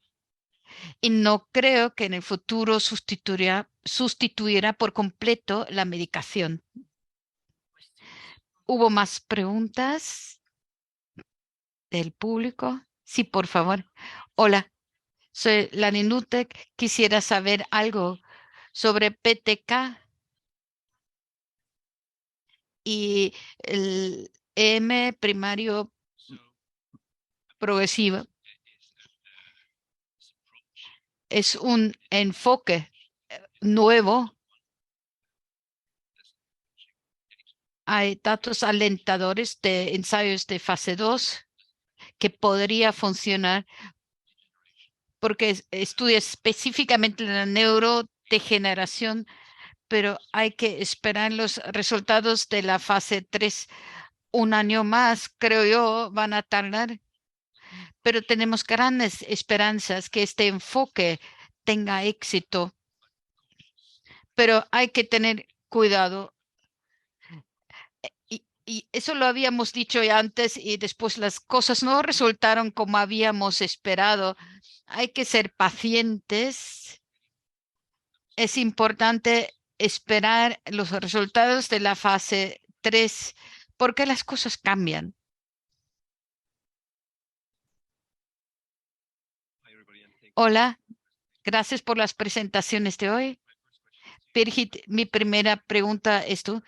Y no creo que en el futuro sustituirá por completo la medicación. ¿Hubo más preguntas del público? Sí, por favor. Hola, soy Lani Nutek. Quisiera saber algo sobre PTK y el M primario progresivo. Es un enfoque nuevo. Hay datos alentadores de ensayos de fase 2 que podría funcionar porque estudia específicamente la neurodegeneración, pero hay que esperar los resultados de la fase 3. Un año más, creo yo, van a tardar, pero tenemos grandes esperanzas que este enfoque tenga éxito, pero hay que tener cuidado. Y eso lo habíamos dicho ya antes y después las cosas no resultaron como habíamos esperado. Hay que ser pacientes. Es importante esperar los resultados de la fase 3 porque las cosas cambian. Hola, gracias por las presentaciones de hoy. Birgit, mi primera pregunta es tú.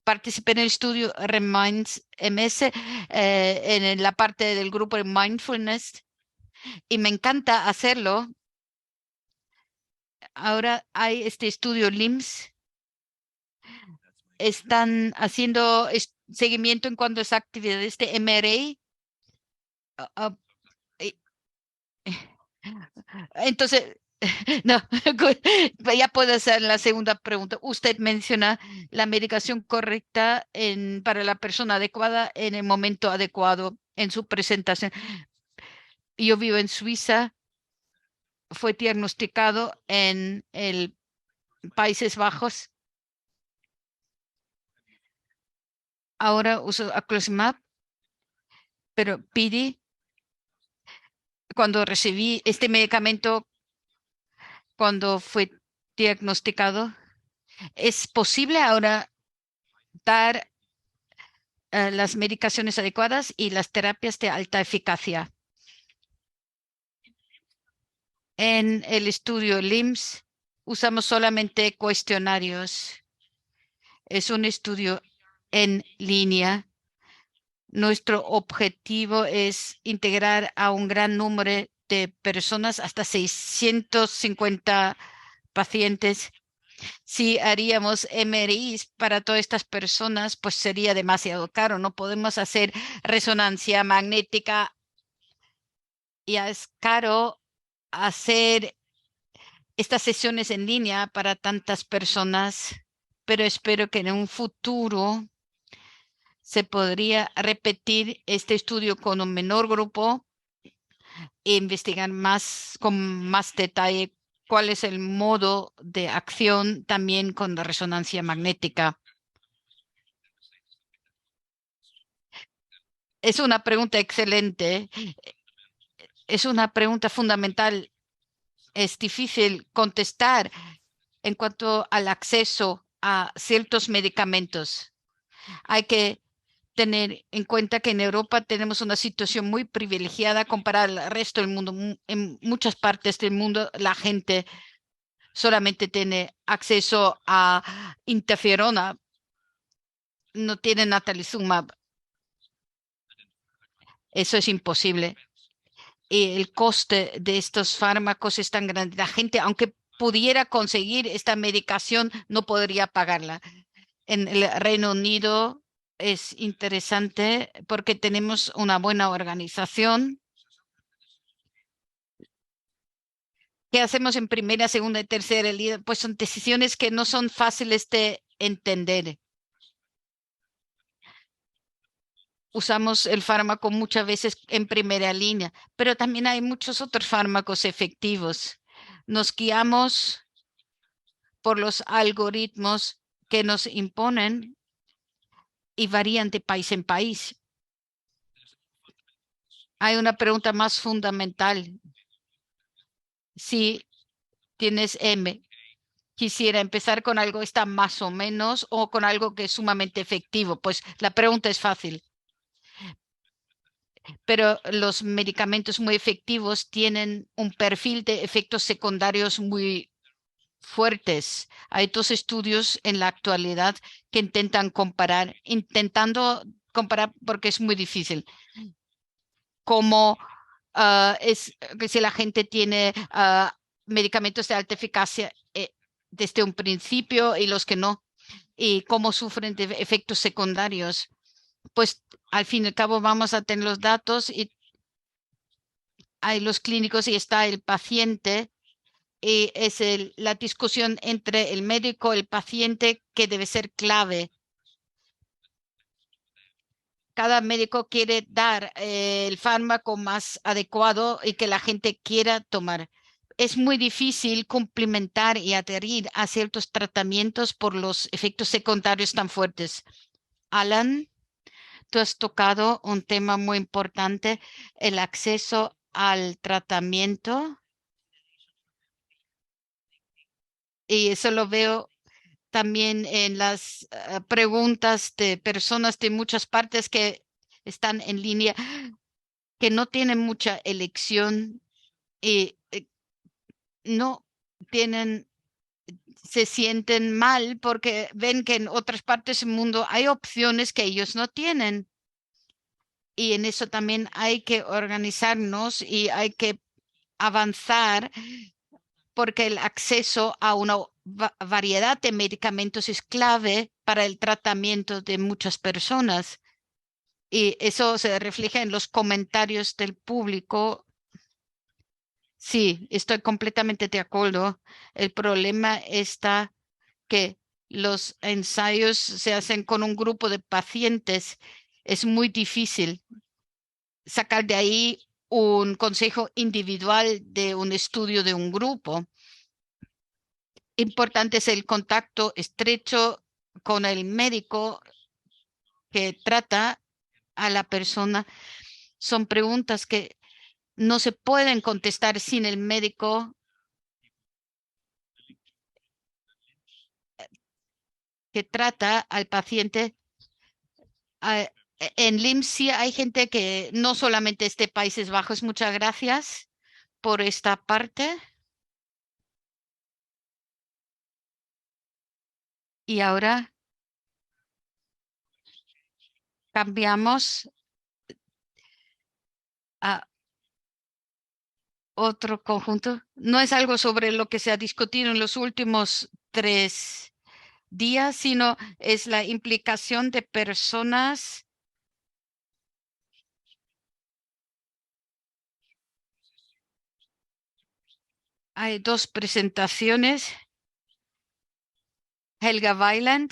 Participé en el estudio Reminds MS en la parte del grupo de Mindfulness y me encanta hacerlo. Ahora hay este estudio LIMS. Están haciendo seguimiento en cuanto a esa actividades de MRA. Y- Entonces, no, ya puedo hacer la segunda pregunta. Usted menciona la medicación correcta para la persona adecuada en el momento adecuado en su presentación. Yo vivo en Suiza, fue diagnosticado en el Países Bajos. Ahora uso Aclozimab, pero PD, cuando recibí este medicamento, cuando fue diagnosticado, ¿es posible ahora adoptar las medicaciones adecuadas y las terapias de alta eficacia. En el estudio LIMS usamos solamente cuestionarios. Es un estudio en línea. Nuestro objetivo es integrar a un gran número de personas, hasta 650 pacientes. Si haríamos MRIs para todas estas personas, pues sería demasiado caro. No podemos hacer resonancia magnética. Ya es caro hacer estas sesiones en línea para tantas personas, pero espero que en un futuro se podría repetir este estudio con un menor grupo e investigar más con más detalle cuál es el modo de acción también con la resonancia magnética. Es una pregunta excelente. Es una pregunta fundamental. Es difícil contestar en cuanto al acceso a ciertos medicamentos. Hay que tener en cuenta que en Europa tenemos una situación muy privilegiada comparada al resto del mundo. En muchas partes del mundo la gente solamente tiene acceso a interferona, no tiene natalizumab. Eso es imposible. Y el coste de estos fármacos es tan grande. La gente, aunque pudiera conseguir esta medicación, no podría pagarla. En el Reino Unido es interesante porque tenemos una buena organización. ¿Qué hacemos en primera, segunda y tercera línea? Pues son decisiones que no son fáciles de entender. Usamos el fármaco muchas veces en primera línea, pero también hay muchos otros fármacos efectivos. Nos guiamos por los algoritmos que nos imponen y varían de país en país. Hay una pregunta más fundamental. Si tienes M, quisiera empezar con algo que está más o menos o con algo que es sumamente efectivo. Pues la pregunta es fácil, pero los medicamentos muy efectivos tienen un perfil de efectos secundarios muy fuertes. Hay dos estudios en la actualidad que intentan comparar, intentando comparar porque es muy difícil, como es que si la gente tiene medicamentos de alta eficacia desde un principio y los que no, y cómo sufren de efectos secundarios. Pues al fin y al cabo vamos a tener los datos y hay los clínicos y está el paciente y es la discusión entre el médico y el paciente que debe ser clave. Cada médico quiere dar el fármaco más adecuado y que la gente quiera tomar. Es muy difícil complementar y adherir a ciertos tratamientos por los efectos secundarios tan fuertes. Alan, tú has tocado un tema muy importante, el acceso al tratamiento, y eso lo veo también en las preguntas de personas de muchas partes que están en línea, que no tienen mucha elección y no tienen, se sienten mal porque ven que en otras partes del mundo hay opciones que ellos no tienen. Y en eso también hay que organizarnos y hay que avanzar porque el acceso a una variedad de medicamentos es clave para el tratamiento de muchas personas. Y eso se refleja en los comentarios del público. Sí, estoy completamente de acuerdo. El problema está que los ensayos se hacen con un grupo de pacientes. Es muy difícil sacar de ahí un consejo individual de un estudio de un grupo. Importante es el contacto estrecho con el médico que trata a la persona. Son preguntas que no se pueden contestar sin el médico. que trata al paciente. ah, En LIMS sí hay gente que no solamente es de Países Bajos. Muchas gracias por esta parte. Y ahora cambiamos a otro conjunto. No es algo sobre lo que se ha discutido en los últimos 3 días, sino es la implicación de personas. Hay dos presentaciones. Helga Weiland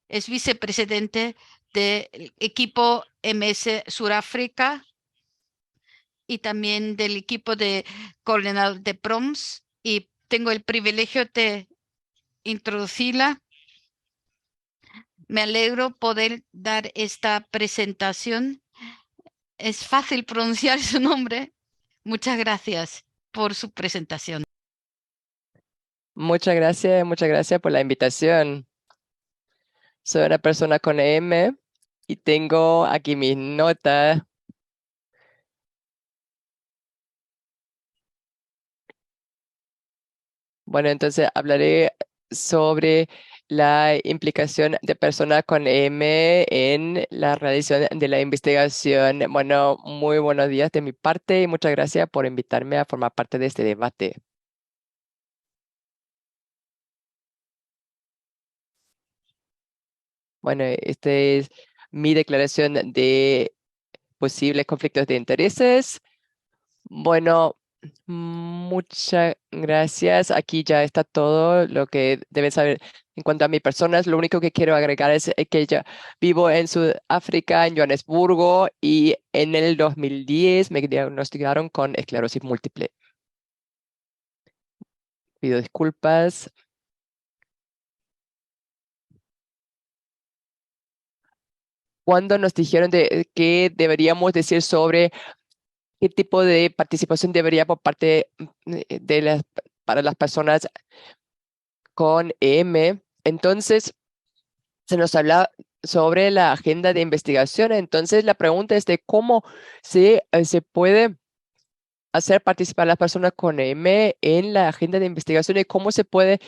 es vicepresidente del equipo MS Suráfrica y también del equipo de Coronel de Proms. Y tengo el privilegio de introducirla. Me alegro poder dar esta presentación. Es fácil pronunciar su nombre. Muchas gracias por su presentación. Muchas gracias por la invitación. Soy una persona con M y tengo aquí mis notas. Bueno, entonces hablaré sobre la implicación de personas con M en la realización de la investigación. Bueno, muy buenos días de mi parte y muchas gracias por invitarme a formar parte de este debate. Bueno, esta es mi declaración de posibles conflictos de intereses. Bueno, muchas gracias. Aquí ya está todo lo que deben saber en cuanto a mi persona. Lo único que quiero agregar es que ya vivo en Sudáfrica, en Johannesburgo, y en el 2010 me diagnosticaron con esclerosis múltiple. Pido disculpas. Cuando nos dijeron de qué deberíamos decir sobre qué tipo de participación debería por parte de las para las personas con EM, entonces se nos habla sobre la agenda de investigación. Entonces, la pregunta es de cómo se puede hacer participar a las personas con M en la agenda de investigación y cómo se puede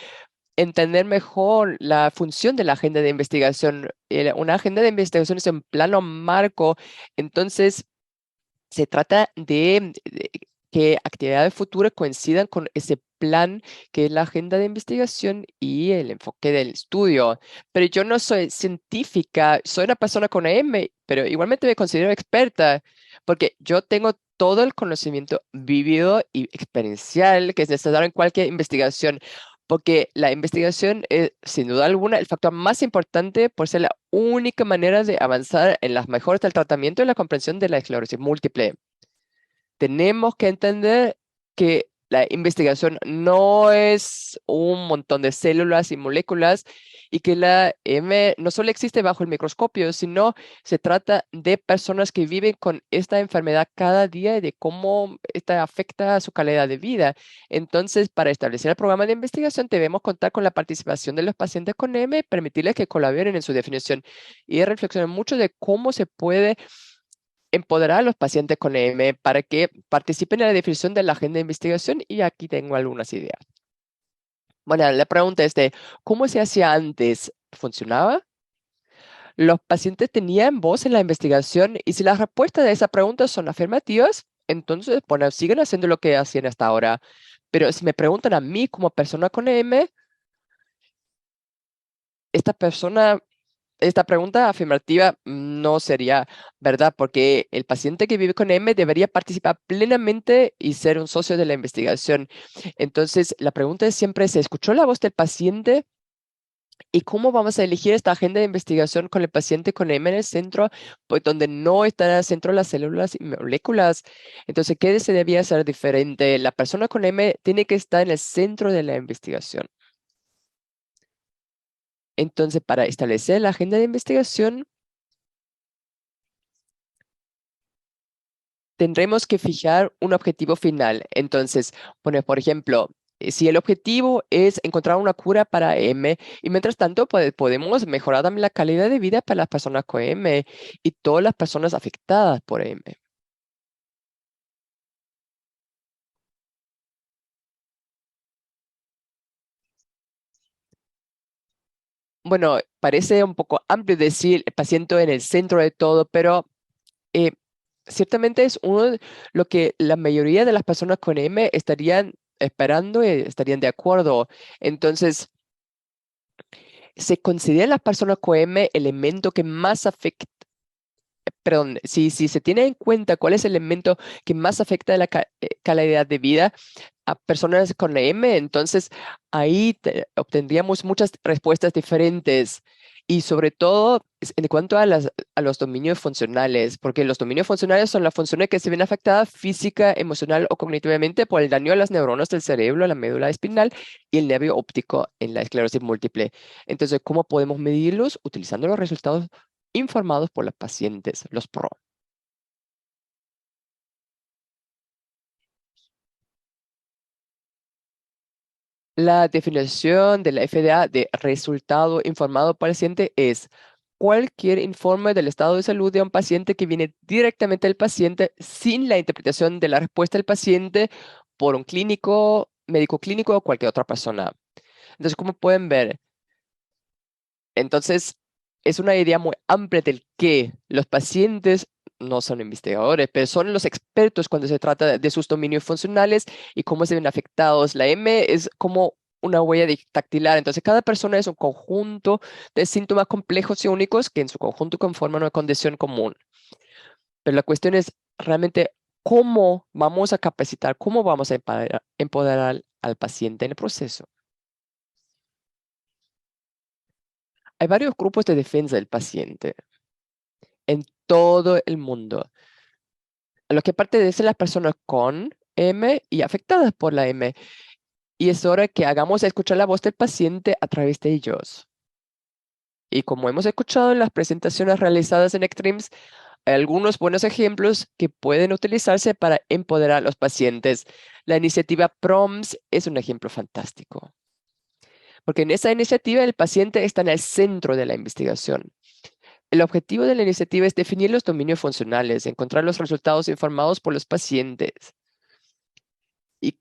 entender mejor la función de la agenda de investigación. Una agenda de investigación es un plano marco, entonces se trata de que actividades futuras coincidan con ese plan que es la agenda de investigación y el enfoque del estudio. Pero yo no soy científica, soy una persona con M, pero igualmente me considero experta porque yo tengo todo el conocimiento vivido y experiencial que es necesario en cualquier investigación. Porque la investigación es, sin duda alguna, el factor más importante por ser la única manera de avanzar en las mejoras del tratamiento y la comprensión de la esclerosis múltiple. Tenemos que entender que la investigación no es un montón de células y moléculas y que la M no solo existe bajo el microscopio, sino se trata de personas que viven con esta enfermedad cada día y de cómo esta afecta a su calidad de vida. Entonces, para establecer el programa de investigación, debemos contar con la participación de los pacientes con M y permitirles que colaboren en su definición y reflexionen mucho de cómo se puede empoderar a los pacientes con EM para que participen en la definición de la agenda de investigación y aquí tengo algunas ideas. Bueno, la pregunta es de ¿cómo se hacía antes? ¿Funcionaba? ¿Los pacientes tenían voz en la investigación? Y si las respuestas de esa pregunta son afirmativas, entonces, bueno, siguen haciendo lo que hacían hasta ahora. Pero si me preguntan a mí como persona con EM, esta persona esta pregunta afirmativa no sería verdad, porque el paciente que vive con M debería participar plenamente y ser un socio de la investigación. Entonces, la pregunta es siempre, ¿se escuchó la voz del paciente? ¿Y cómo vamos a elegir esta agenda de investigación con el paciente con M en el centro, pues donde no están en el centro las células y moléculas? Entonces, ¿qué se debía hacer diferente? La persona con M tiene que estar en el centro de la investigación. Entonces, para establecer la agenda de investigación, tendremos que fijar un objetivo final. Entonces, poner, por ejemplo, si el objetivo es encontrar una cura para M, y mientras tanto podemos mejorar también la calidad de vida para las personas con M y todas las personas afectadas por M. Bueno, parece un poco amplio decir el paciente en el centro de todo, pero eh, ciertamente es lo que la mayoría de las personas con M estarían esperando y estarían de acuerdo. Entonces, se considera las personas con M el elemento que más afecta, perdón, si se tiene en cuenta cuál es el elemento que más afecta la calidad de vida a personas con M, entonces ahí obtendríamos muchas respuestas diferentes. Y sobre todo en cuanto a, a los dominios funcionales, porque los dominios funcionales son las funciones que se ven afectadas física, emocional o cognitivamente por el daño a las neuronas del cerebro, la médula espinal y el nervio óptico en la esclerosis múltiple. Entonces, ¿cómo podemos medirlos? Utilizando los resultados informados por los pacientes, los PRO. La definición de la FDA de resultado informado paciente es cualquier informe del estado de salud de un paciente que viene directamente del paciente sin la interpretación de la respuesta del paciente por un clínico, médico clínico o cualquier otra persona. Entonces, como pueden ver, entonces es una idea muy amplia del que los pacientes no son investigadores, pero son los expertos cuando se trata de sus dominios funcionales y cómo se ven afectados. La M es como una huella dactilar, entonces cada persona es un conjunto de síntomas complejos y únicos que en su conjunto conforman una condición común. Pero la cuestión es realmente cómo vamos a capacitar, cómo vamos a empoderar al paciente en el proceso. Hay varios grupos de defensa del paciente en todo el mundo. Lo que parte de ser las personas con M y afectadas por la M. Y es hora que hagamos escuchar la voz del paciente a través de ellos. Y como hemos escuchado en las presentaciones realizadas en Extremes, hay algunos buenos ejemplos que pueden utilizarse para empoderar a los pacientes. La iniciativa PROMS es un ejemplo fantástico, porque en esa iniciativa el paciente está en el centro de la investigación. El objetivo de la iniciativa es definir los dominios funcionales, encontrar los resultados informados por los pacientes y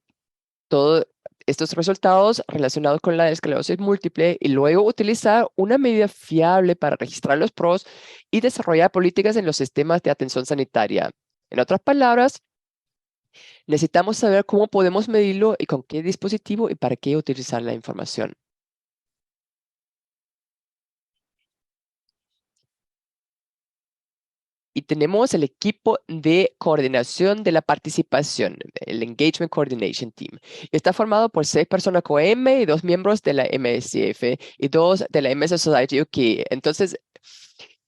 todos estos resultados relacionados con la esclerosis múltiple y luego utilizar una medida fiable para registrar los pros y desarrollar políticas en los sistemas de atención sanitaria. En otras palabras, necesitamos saber cómo podemos medirlo y con qué dispositivo y para qué utilizar la información. Y tenemos el equipo de coordinación de la participación, el Engagement Coordination Team. Está formado por 6 personas con M y 2 miembros de la MSCF y 2 de la MS Society UK. Entonces,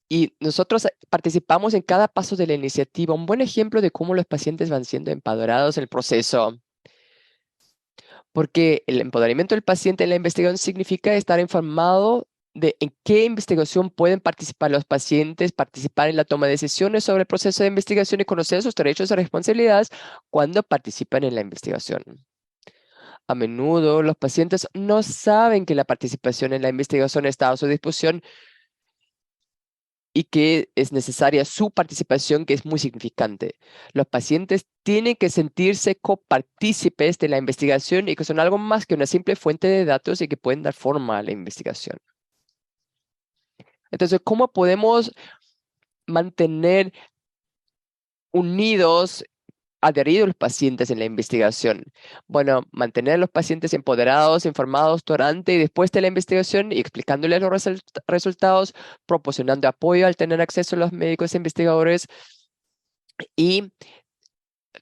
y nosotros participamos en cada paso de la iniciativa, un buen ejemplo de cómo los pacientes van siendo empoderados en el proceso. Porque el empoderamiento del paciente en la investigación significa estar informado de en qué investigación pueden participar los pacientes, participar en la toma de decisiones sobre el proceso de investigación y conocer sus derechos y responsabilidades cuando participan en la investigación. A menudo los pacientes no saben que la participación en la investigación está a su disposición y que es necesaria su participación, que es muy significante. Los pacientes tienen que sentirse copartícipes de la investigación y que son algo más que una simple fuente de datos y que pueden dar forma a la investigación. Entonces, ¿cómo podemos mantener unidos, adheridos los pacientes en la investigación? Bueno, mantener a los pacientes empoderados, informados durante y después de la investigación y explicándoles los resultados, proporcionando apoyo al tener acceso a los médicos e investigadores y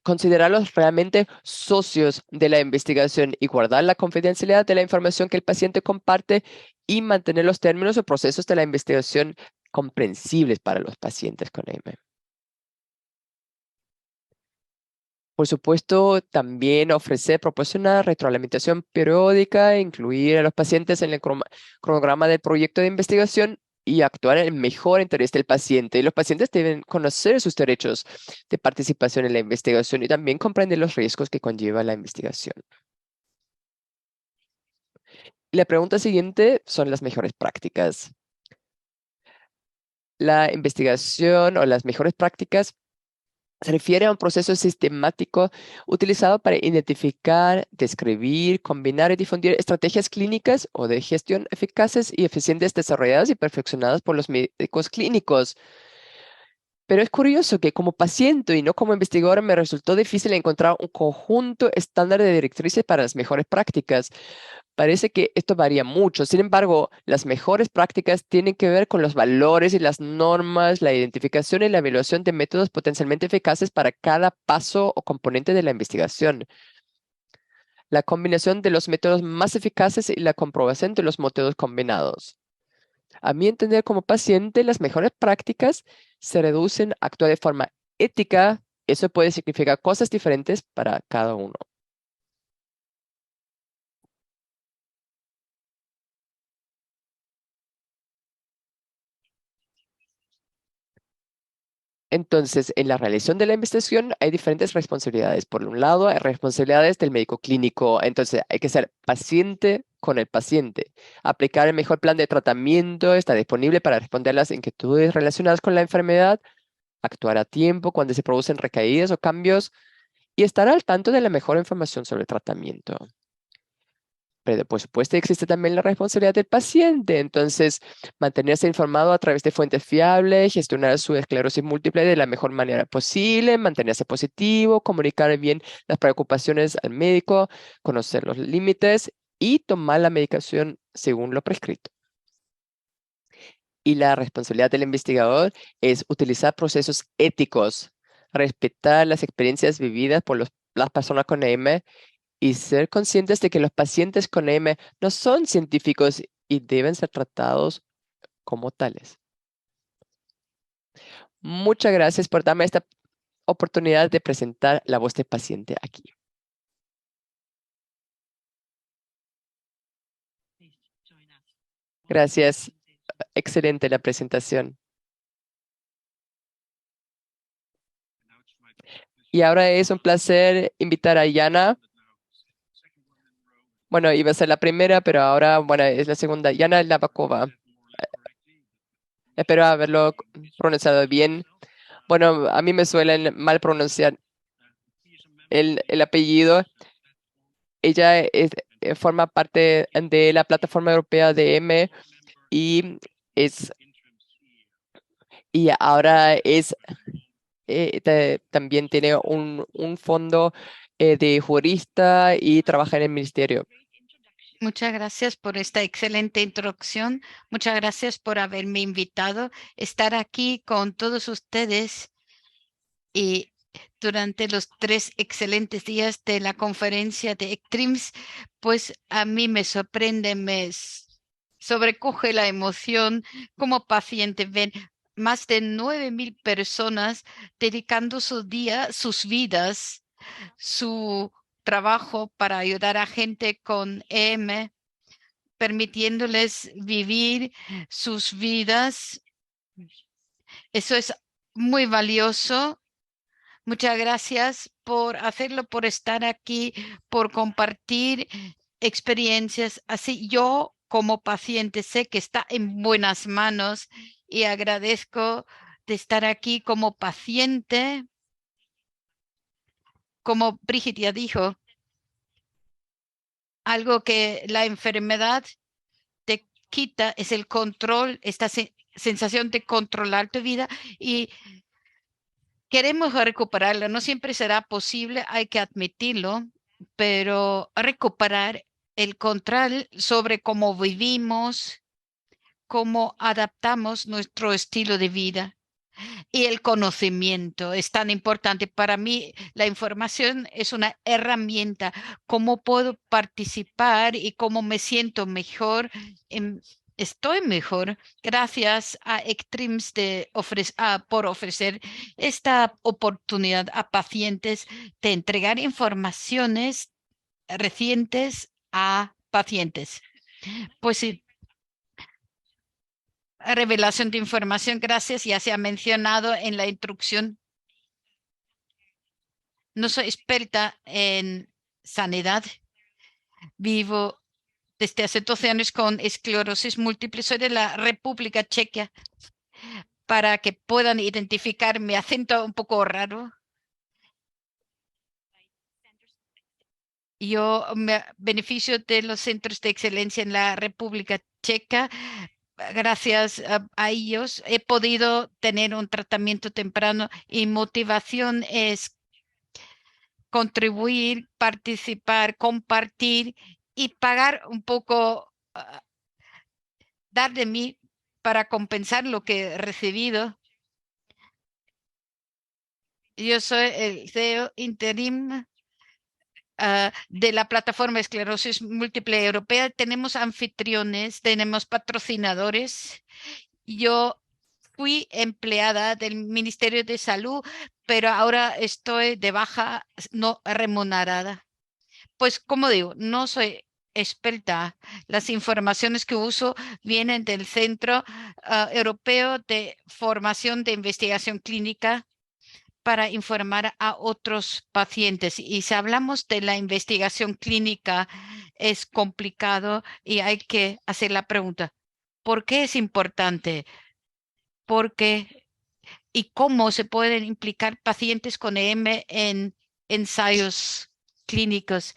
considerarlos realmente socios de la investigación y guardar la confidencialidad de la información que el paciente comparte y mantener los términos o procesos de la investigación comprensibles para los pacientes con M. Por supuesto, también ofrecer, proporcionar retroalimentación periódica, incluir a los pacientes en el cronograma del proyecto de investigación y actuar en el mejor interés del paciente. Y los pacientes deben conocer sus derechos de participación en la investigación y también comprender los riesgos que conlleva la investigación. La pregunta siguiente son las mejores prácticas. La investigación o las mejores prácticas se refiere a un proceso sistemático utilizado para identificar, describir, combinar y difundir estrategias clínicas o de gestión eficaces y eficientes desarrolladas y perfeccionadas por los médicos clínicos. Pero es curioso que como paciente y no como investigador me resultó difícil encontrar un conjunto estándar de directrices para las mejores prácticas. Parece que esto varía mucho. Sin embargo, las mejores prácticas tienen que ver con los valores y las normas, la identificación y la evaluación de métodos potencialmente eficaces para cada paso o componente de la investigación, la combinación de los métodos más eficaces y la comprobación de los métodos combinados. A mi entender, como paciente, las mejores prácticas se reducen a actuar de forma ética. Eso puede significar cosas diferentes para cada uno. Entonces, en la realización de la investigación hay diferentes responsabilidades. Por un lado, hay responsabilidades del médico clínico. Entonces, hay que ser paciente con el paciente. Aplicar el mejor plan de tratamiento, está disponible para responder a las inquietudes relacionadas con la enfermedad, actuar a tiempo cuando se producen recaídas o cambios y estar al tanto de la mejor información sobre el tratamiento. Pero por supuesto existe también la responsabilidad del paciente, entonces mantenerse informado a través de fuentes fiables, gestionar su esclerosis múltiple de la mejor manera posible, mantenerse positivo, comunicar bien las preocupaciones al médico, conocer los límites y tomar la medicación según lo prescrito. Y la responsabilidad del investigador es utilizar procesos éticos, respetar las experiencias vividas por las personas con EM y ser conscientes de que los pacientes con M no son científicos y deben ser tratados como tales. Muchas gracias por darme esta oportunidad de presentar la voz del paciente aquí. Gracias. Excelente la presentación. Y ahora es un placer invitar a Yana. Bueno, iba a ser la primera, pero ahora, bueno, es la segunda. Yana Lavakova. Espero haberlo pronunciado bien. Bueno, a mí me suelen mal pronunciar el apellido. Ella forma parte de la plataforma europea de M y es y ahora también tiene un fondo de jurista y trabaja en el ministerio. Muchas gracias por esta excelente introducción. Muchas gracias por haberme invitado a estar aquí con todos ustedes y durante los 3 excelentes días de la conferencia de ECTRIMS, pues a mí me sorprende, sobrecoge la emoción como paciente. Ven más de 9.000 personas dedicando su día, sus vidas, su trabajo para ayudar a gente con EM, permitiéndoles vivir sus vidas. Eso es muy valioso. Muchas gracias por hacerlo, por estar aquí, por compartir experiencias. Así yo como paciente sé que está en buenas manos y agradezco de estar aquí como paciente. Como Brigitte ya dijo, algo que la enfermedad te quita es el control, esta sensación de controlar tu vida y queremos recuperarla. No siempre será posible, hay que admitirlo, pero recuperar el control sobre cómo vivimos, cómo adaptamos nuestro estilo de vida. Y el conocimiento es tan importante. Para mí, la información es una herramienta. ¿Cómo puedo participar y cómo me siento mejor? Estoy mejor gracias a Extremes por ofrecer esta oportunidad a pacientes de entregar informaciones recientes a pacientes. Pues sí, revelación de información, gracias, ya se ha mencionado en la instrucción. No soy experta en sanidad, vivo desde hace 12 años con esclerosis múltiple. Soy de la República Checa, para que puedan identificar mi acento un poco raro. Yo me beneficio de los centros de excelencia en la República Checa. Gracias a ellos he podido tener un tratamiento temprano, y motivación es contribuir, participar, compartir y pagar un poco, dar de mí para compensar lo que he recibido. Yo soy el CEO interim de la plataforma Esclerosis Múltiple Europea. Tenemos anfitriones, tenemos patrocinadores. Yo fui empleada del Ministerio de Salud, pero ahora estoy de baja no remunerada. Pues como digo, no soy experta. Las informaciones que uso vienen del Centro Europeo de Formación de Investigación Clínica para informar a otros pacientes. Y si hablamos de la investigación clínica, es complicado y hay que hacer la pregunta, ¿por qué es importante? ¿Por qué y cómo se pueden implicar pacientes con EM en ensayos clínicos?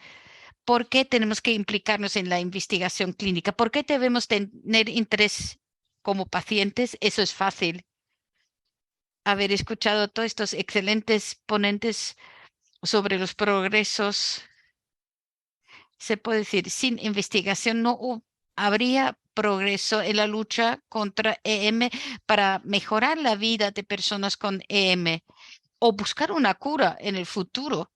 ¿Por qué tenemos que implicarnos en la investigación clínica? ¿Por qué debemos tener interés como pacientes? Eso es fácil. Haber escuchado todos estos excelentes ponentes sobre los progresos, se puede decir, sin investigación no habría progreso en la lucha contra EM para mejorar la vida de personas con EM o buscar una cura en el futuro.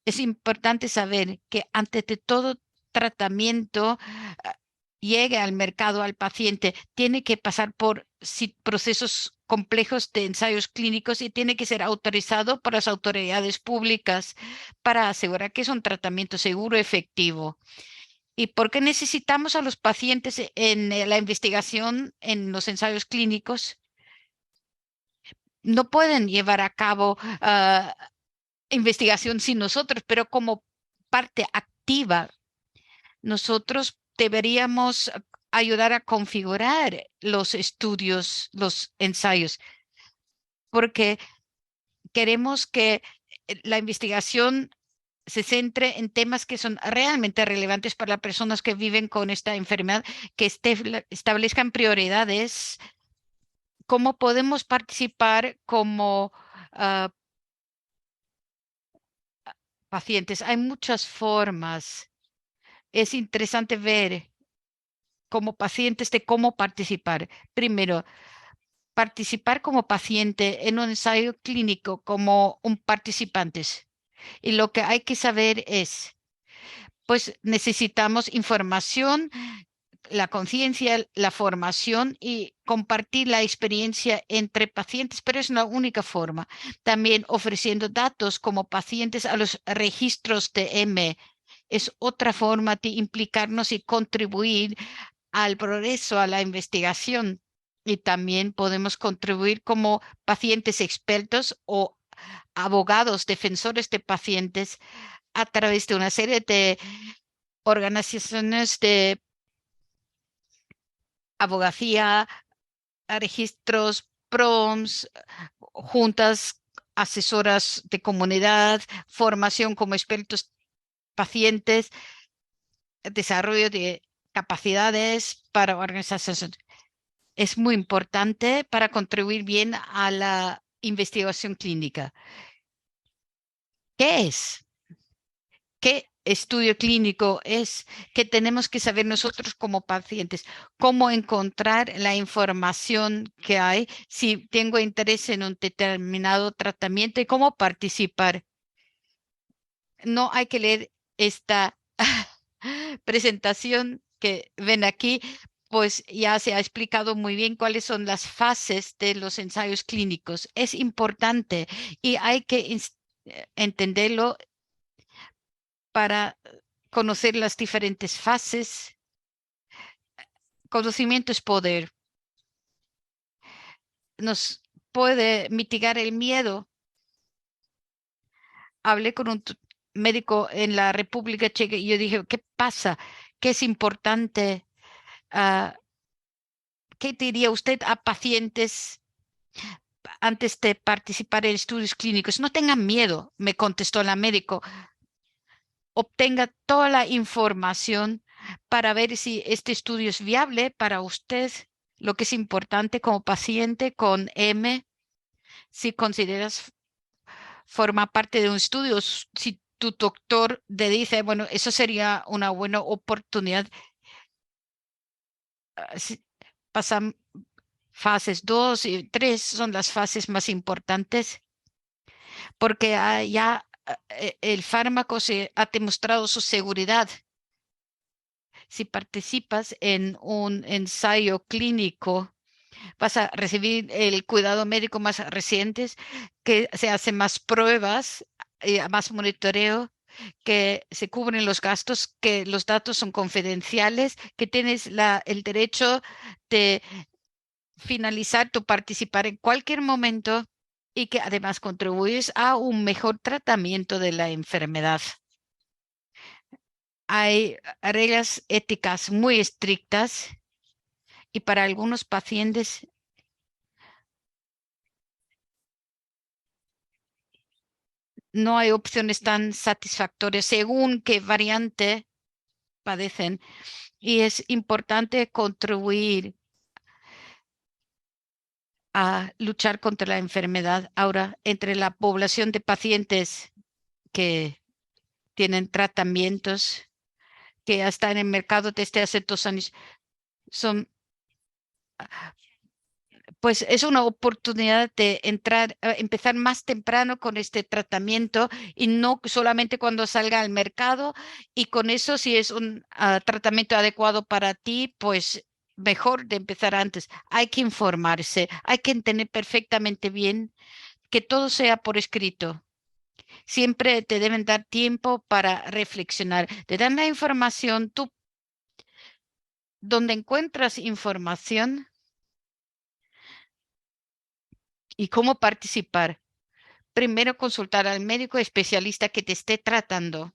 Es importante saber que antes de todo tratamiento llegue al mercado, al paciente, tiene que pasar por procesos complejos de ensayos clínicos y tiene que ser autorizado por las autoridades públicas para asegurar que es un tratamiento seguro y efectivo. ¿Y por qué necesitamos a los pacientes en la investigación, en los ensayos clínicos? No pueden llevar a cabo investigación sin nosotros, pero como parte activa, nosotros deberíamos ayudar a configurar los estudios, los ensayos, porque queremos que la investigación se centre en temas que son realmente relevantes para las personas que viven con esta enfermedad, que establezcan prioridades, cómo podemos participar como ah, pacientes. Hay muchas formas. Es interesante ver como pacientes de cómo participar. Primero, participar como paciente en un ensayo clínico como un participante. Y lo que hay que saber es, pues necesitamos información, la conciencia, la formación y compartir la experiencia entre pacientes, pero es la única forma. También ofreciendo datos como pacientes a los registros de M es otra forma de implicarnos y contribuir al progreso, a la investigación. Y también podemos contribuir como pacientes expertos o abogados, defensores de pacientes a través de una serie de organizaciones de abogacía, registros, PROMS, juntas asesoras de comunidad, formación como expertos pacientes, desarrollo de capacidades para organizaciones. Es muy importante para contribuir bien a la investigación clínica. ¿Qué es? ¿Qué estudio clínico es? ¿Qué tenemos que saber nosotros como pacientes? ¿Cómo encontrar la información que hay si tengo interés en un determinado tratamiento y cómo participar? No hay que leer esta presentación que ven aquí, pues ya se ha explicado muy bien cuáles son las fases de los ensayos clínicos. Es importante y hay que entenderlo para conocer las diferentes fases. Conocimiento es poder. Nos puede mitigar el miedo. Hablé con un médico en la República Checa y yo dije, ¿qué pasa? ¿Qué es importante? ah, ¿Qué diría usted a pacientes antes de participar en estudios clínicos? No tengan miedo, me contestó la médico. Obtenga toda la información para ver si este estudio es viable para usted. Lo que es importante como paciente con M, si consideras forma parte de un estudio, si tu doctor te dice, bueno, eso sería una buena oportunidad, si pasan fases 2 y 3 son las fases más importantes porque ya el fármaco se ha demostrado su seguridad. Si participas en un ensayo clínico, vas a recibir el cuidado médico más recientes, que se hacen más pruebas, más monitoreo, que se cubren los gastos, que los datos son confidenciales, que tienes el derecho de finalizar tu participar en cualquier momento y que además contribuyes a un mejor tratamiento de la enfermedad. Hay reglas éticas muy estrictas y para algunos pacientes no hay opciones tan satisfactorias según qué variante padecen y es importante contribuir a luchar contra la enfermedad. Ahora, entre la población de pacientes que tienen tratamientos que ya están en el mercado desde hace 2 años, son, pues es una oportunidad de entrar, empezar más temprano con este tratamiento y no solamente cuando salga al mercado. Y con eso, si es un tratamiento adecuado para ti, pues mejor de empezar antes. Hay que informarse, hay que entender perfectamente bien que todo sea por escrito. Siempre te deben dar tiempo para reflexionar. Te dan la información, tú donde encuentras información y cómo participar. Primero consultar al médico especialista que te esté tratando.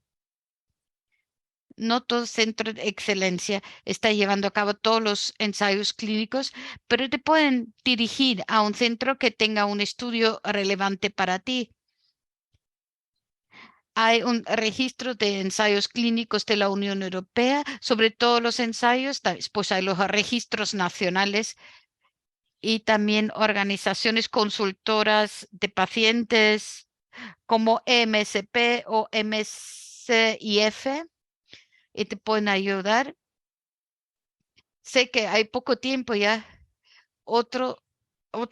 No todo centro de excelencia está llevando a cabo todos los ensayos clínicos, pero te pueden dirigir a un centro que tenga un estudio relevante para ti. Hay un registro de ensayos clínicos de la Unión Europea sobre todos los ensayos. Después hay los registros nacionales y también organizaciones consultoras de pacientes como MSP o MSIF y te pueden ayudar. Sé que hay poco tiempo ya. Otra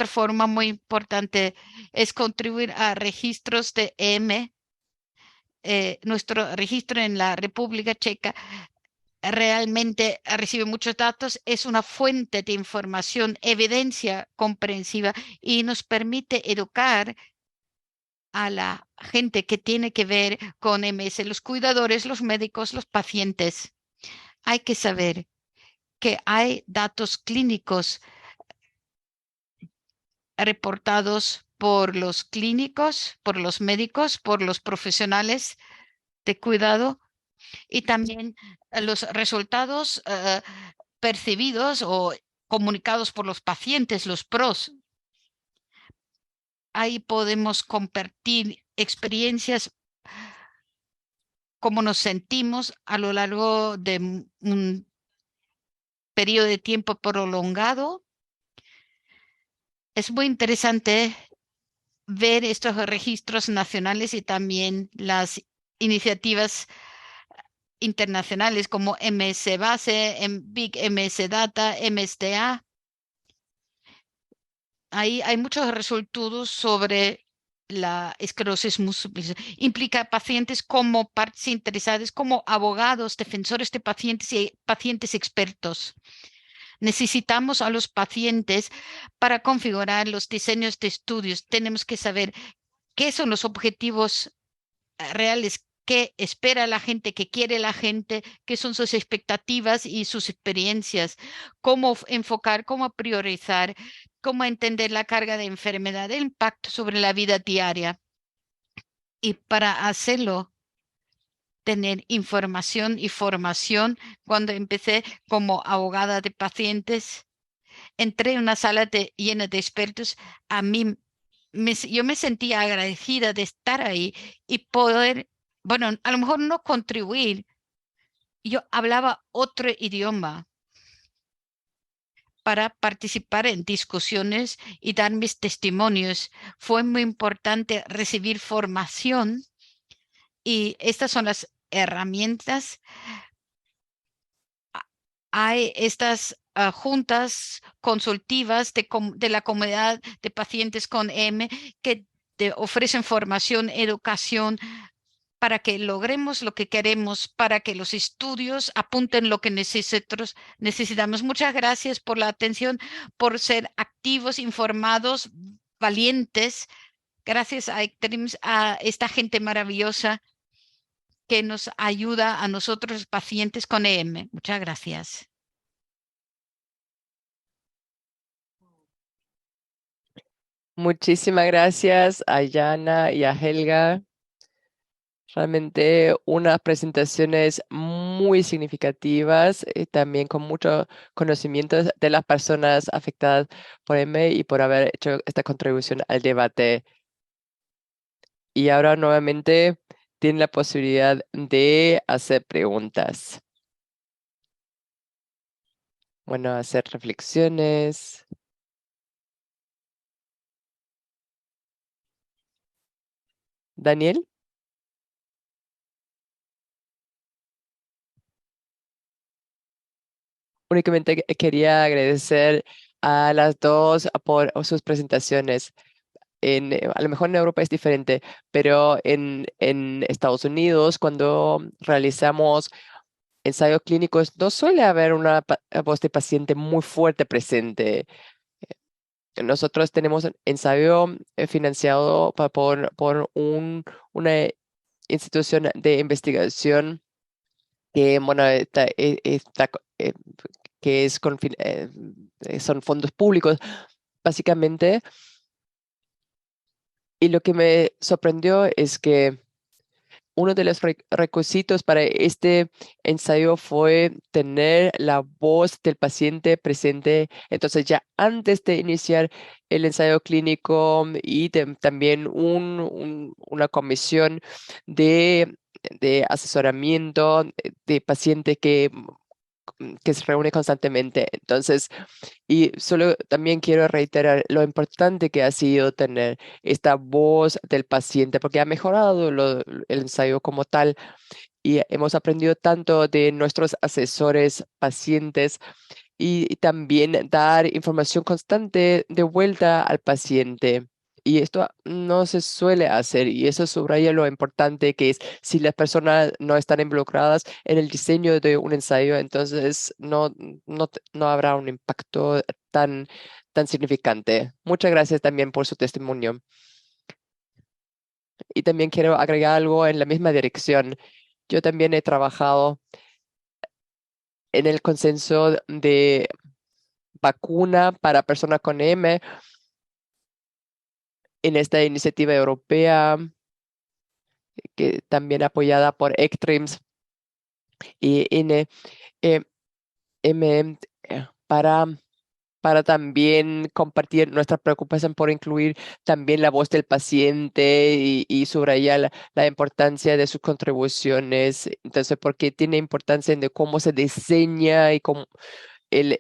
forma muy importante es contribuir a registros de M. Nuestro registro en la República Checa realmente recibe muchos datos, es una fuente de información, evidencia comprensiva y nos permite educar a la gente que tiene que ver con MS, los cuidadores, los médicos, los pacientes. Hay que saber que hay datos clínicos reportados por los clínicos, por los médicos, por los profesionales de cuidado y también los resultados percibidos o comunicados por los pacientes, los pros. Ahí podemos compartir experiencias, cómo nos sentimos a lo largo de un periodo de tiempo prolongado. Es muy interesante ver estos registros nacionales y también las iniciativas internacionales como MS Base, Big MS Data, MSDA. Ahí hay muchos resultados sobre la esclerosis múltiple. Implica pacientes como partes interesadas, como abogados, defensores de pacientes y pacientes expertos. Necesitamos a los pacientes para configurar los diseños de estudios. Tenemos que saber qué son los objetivos reales, qué espera la gente, qué quiere la gente, qué son sus expectativas y sus experiencias, cómo enfocar, cómo priorizar, cómo entender la carga de enfermedad, el impacto sobre la vida diaria. Y para hacerlo, tener información y formación. Cuando empecé como abogada de pacientes, entré en una sala llena de expertos. A mí, yo me sentía agradecida de estar ahí y poder, bueno, a lo mejor no contribuir. Yo hablaba otro idioma para participar en discusiones y dar mis testimonios. Fue muy importante recibir formación y estas son las herramientas. Hay estas juntas consultivas de la comunidad de pacientes con M que te ofrecen formación, educación para que logremos lo que queremos, para que los estudios apunten lo que nosotros necesitamos. Muchas gracias por la atención, por ser activos, informados, valientes. Gracias a Ectrims, a esta gente maravillosa que nos ayuda a nosotros pacientes con EM. Muchas gracias. Muchísimas gracias a Yana y a Helga. Realmente unas presentaciones muy significativas, también con mucho conocimiento de las personas afectadas por M y por haber hecho esta contribución al debate. Y ahora nuevamente tienen la posibilidad de hacer preguntas. Bueno, hacer reflexiones. Daniel, únicamente quería agradecer a las dos por sus presentaciones. A lo mejor en Europa es diferente, pero en Estados Unidos, cuando realizamos ensayos clínicos, no suele haber una voz de paciente muy fuerte presente. Nosotros tenemos un ensayo financiado por una institución de investigación que, bueno, que es son fondos públicos, básicamente. Y lo que me sorprendió es que uno de los requisitos para este ensayo fue tener la voz del paciente presente. Entonces, ya antes de iniciar el ensayo clínico y también una comisión de, de asesoramiento de pacientes que se reúne constantemente. Entonces, y solo también quiero reiterar lo importante que ha sido tener esta voz del paciente, porque ha mejorado el ensayo como tal y hemos aprendido tanto de nuestros asesores pacientes y también dar información constante de vuelta al paciente. Y esto no se suele hacer y eso subraya lo importante que es si las personas no están involucradas en el diseño de un ensayo, entonces no habrá un impacto tan, tan significante. Muchas gracias también por su testimonio. Y también quiero agregar algo en la misma dirección. Yo también he trabajado en el consenso de vacuna para personas con M en esta iniciativa europea que también apoyada por ECTRIMS y NMM para también compartir nuestra preocupación por incluir también la voz del paciente y subrayar la importancia de sus contribuciones. Entonces, porque tiene importancia en de cómo se diseña y cómo el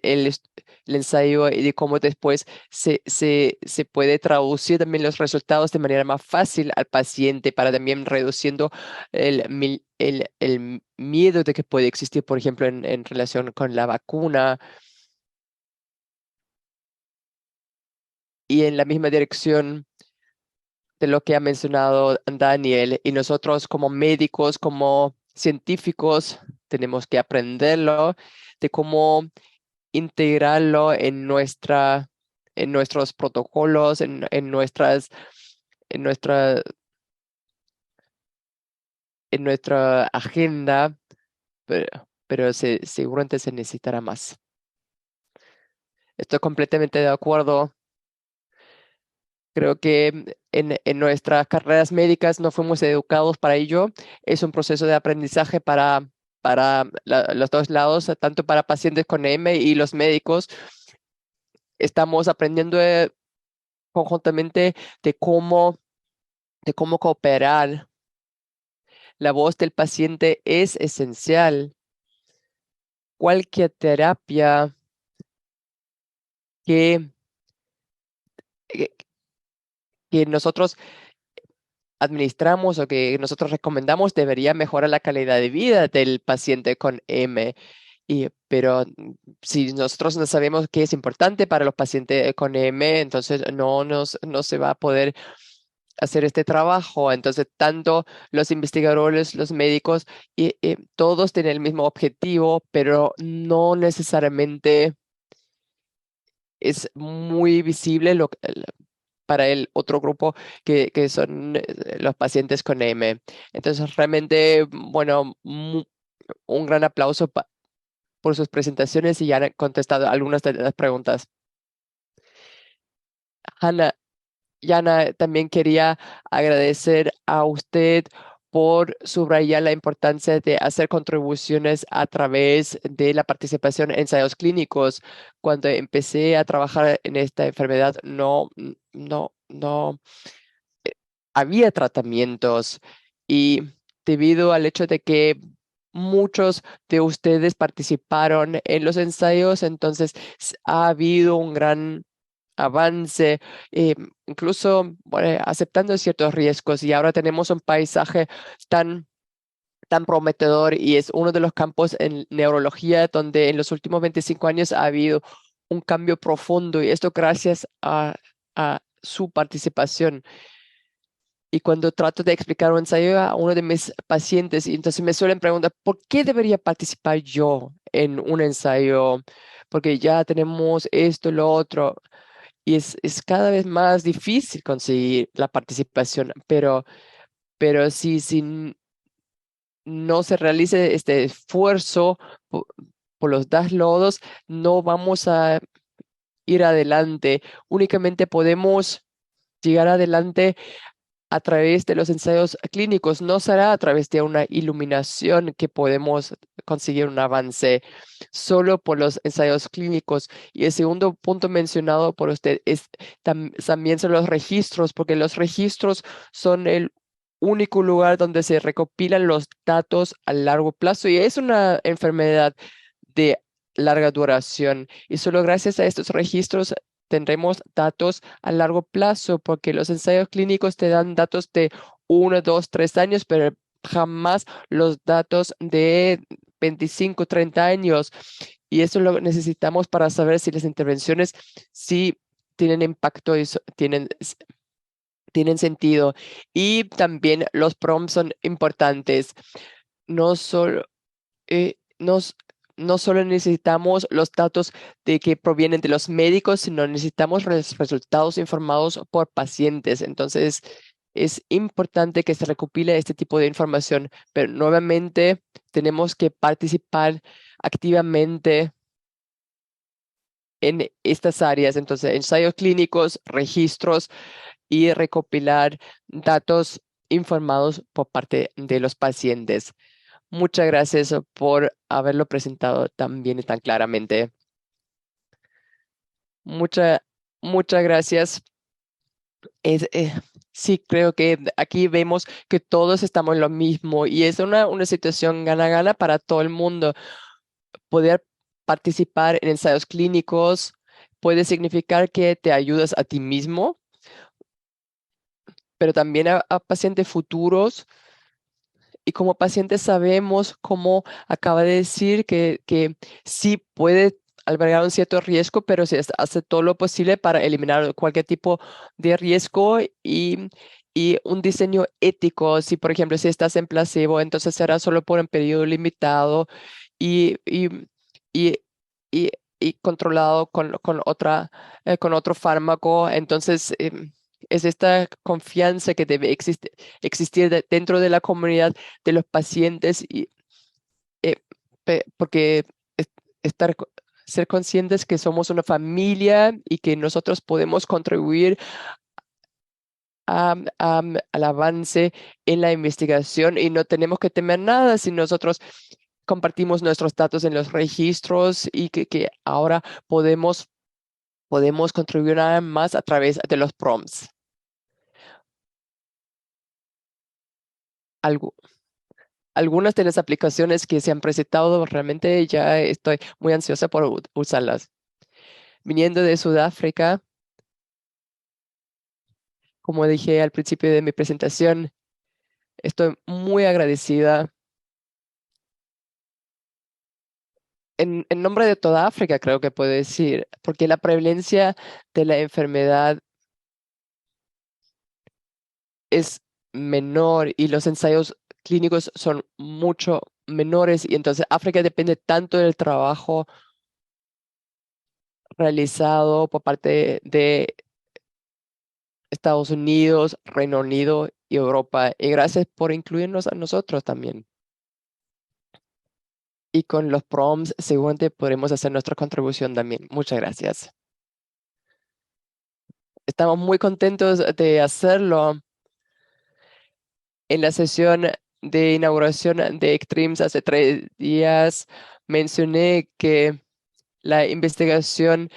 ensayo y de cómo después se puede traducir también los resultados de manera más fácil al paciente para también reduciendo el miedo de que puede existir, por ejemplo, en relación con la vacuna. Y en la misma dirección de lo que ha mencionado Daniel, y nosotros como médicos, como científicos, tenemos que aprenderlo de cómo integrarlo en nuestros protocolos, en nuestra, en nuestra agenda, pero seguramente se necesitará más. Estoy completamente de acuerdo Creo que en nuestras carreras médicas no fuimos educados para ello. Es un proceso de aprendizaje para los dos lados, tanto para pacientes con M y los médicos. Estamos aprendiendo conjuntamente de cómo cooperar. La voz del paciente es esencial. Cualquier terapia que, que que nosotros administramos o que nosotros recomendamos debería mejorar la calidad de vida del paciente con M. Pero si nosotros no sabemos qué es importante para los pacientes con M, entonces no se va a poder hacer este trabajo. Entonces, tanto los investigadores, los médicos, todos tienen el mismo objetivo, pero no necesariamente es muy visible para el otro grupo que son los pacientes con M. Entonces, realmente, bueno, un gran aplauso por sus presentaciones y ya han contestado algunas de las preguntas. Hanna, Yana, también quería agradecer a usted por subrayar la importancia de hacer contribuciones a través de la participación en ensayos clínicos. Cuando empecé a trabajar en esta enfermedad, no había tratamientos y debido al hecho de que muchos de ustedes participaron en los ensayos, entonces ha habido un gran avance, incluso bueno, aceptando ciertos riesgos y ahora tenemos un paisaje tan prometedor y es uno de los campos en neurología donde en los últimos 25 años ha habido un cambio profundo y esto gracias a su participación. Y cuando trato de explicar un ensayo a uno de mis pacientes, y entonces me suelen preguntar, ¿por qué debería participar yo en un ensayo? Porque ya tenemos esto, lo otro, y es cada vez más difícil conseguir la participación, pero si no se realice este esfuerzo por los dos lados, no vamos a ir adelante. Únicamente podemos llegar adelante a través de los ensayos clínicos, no será a través de una iluminación que podemos conseguir un avance, solo por los ensayos clínicos. Y el segundo punto mencionado por usted es también son los registros, porque los registros son el único lugar donde se recopilan los datos a largo plazo y es una enfermedad de larga duración. Y solo gracias a estos registros tendremos datos a largo plazo, porque los ensayos clínicos te dan datos de 1, 2, 3 años, pero jamás los datos de 25, 30 años. Y eso lo necesitamos para saber si las intervenciones sí tienen impacto y tienen sentido. Y también los prompts son importantes. No solo nos no solo necesitamos los datos de que provienen de los médicos, sino necesitamos resultados informados por pacientes. Entonces, es importante que se recopile este tipo de información, pero nuevamente tenemos que participar activamente en estas áreas. Entonces, ensayos clínicos, registros y recopilar datos informados por parte de los pacientes. Muchas gracias por haberlo presentado tan bien y tan claramente. Muchas, muchas gracias. Es, eh, sí, creo que aquí vemos que todos estamos en lo mismo y es una situación gana-gana para todo el mundo. Poder participar en ensayos clínicos puede significar que te ayudas a ti mismo, pero también a pacientes futuros. Y como pacientes sabemos, como acaba de decir, que sí puede albergar un cierto riesgo, pero se hace todo lo posible para eliminar cualquier tipo de riesgo y un diseño ético. Si, por ejemplo, si estás en placebo, entonces será solo por un periodo limitado y, y, y, y, y controlado con otro fármaco. Entonces, es esta confianza que debe existir dentro de la comunidad de los pacientes eh, porque estar, ser conscientes que somos una familia y que nosotros podemos contribuir al avance en la investigación y no tenemos que temer nada si nosotros compartimos nuestros datos en los registros y que ahora podemos contribuir nada más a través de los prompts. Algo- Algunas de las aplicaciones que se han presentado, realmente ya estoy muy ansiosa por usarlas. Viniendo de Sudáfrica, como dije al principio de mi presentación, estoy muy agradecida en nombre de toda África, creo que puedo decir, porque la prevalencia de la enfermedad es menor y los ensayos clínicos son mucho menores y entonces África depende tanto del trabajo realizado por parte de Estados Unidos, Reino Unido y Europa. Y gracias por incluirnos a nosotros también. Y con los prompts seguramente podremos hacer nuestra contribución también. Muchas gracias. Estamos muy contentos de hacerlo. En la sesión de inauguración de Extremes hace 3 días mencioné que la investigación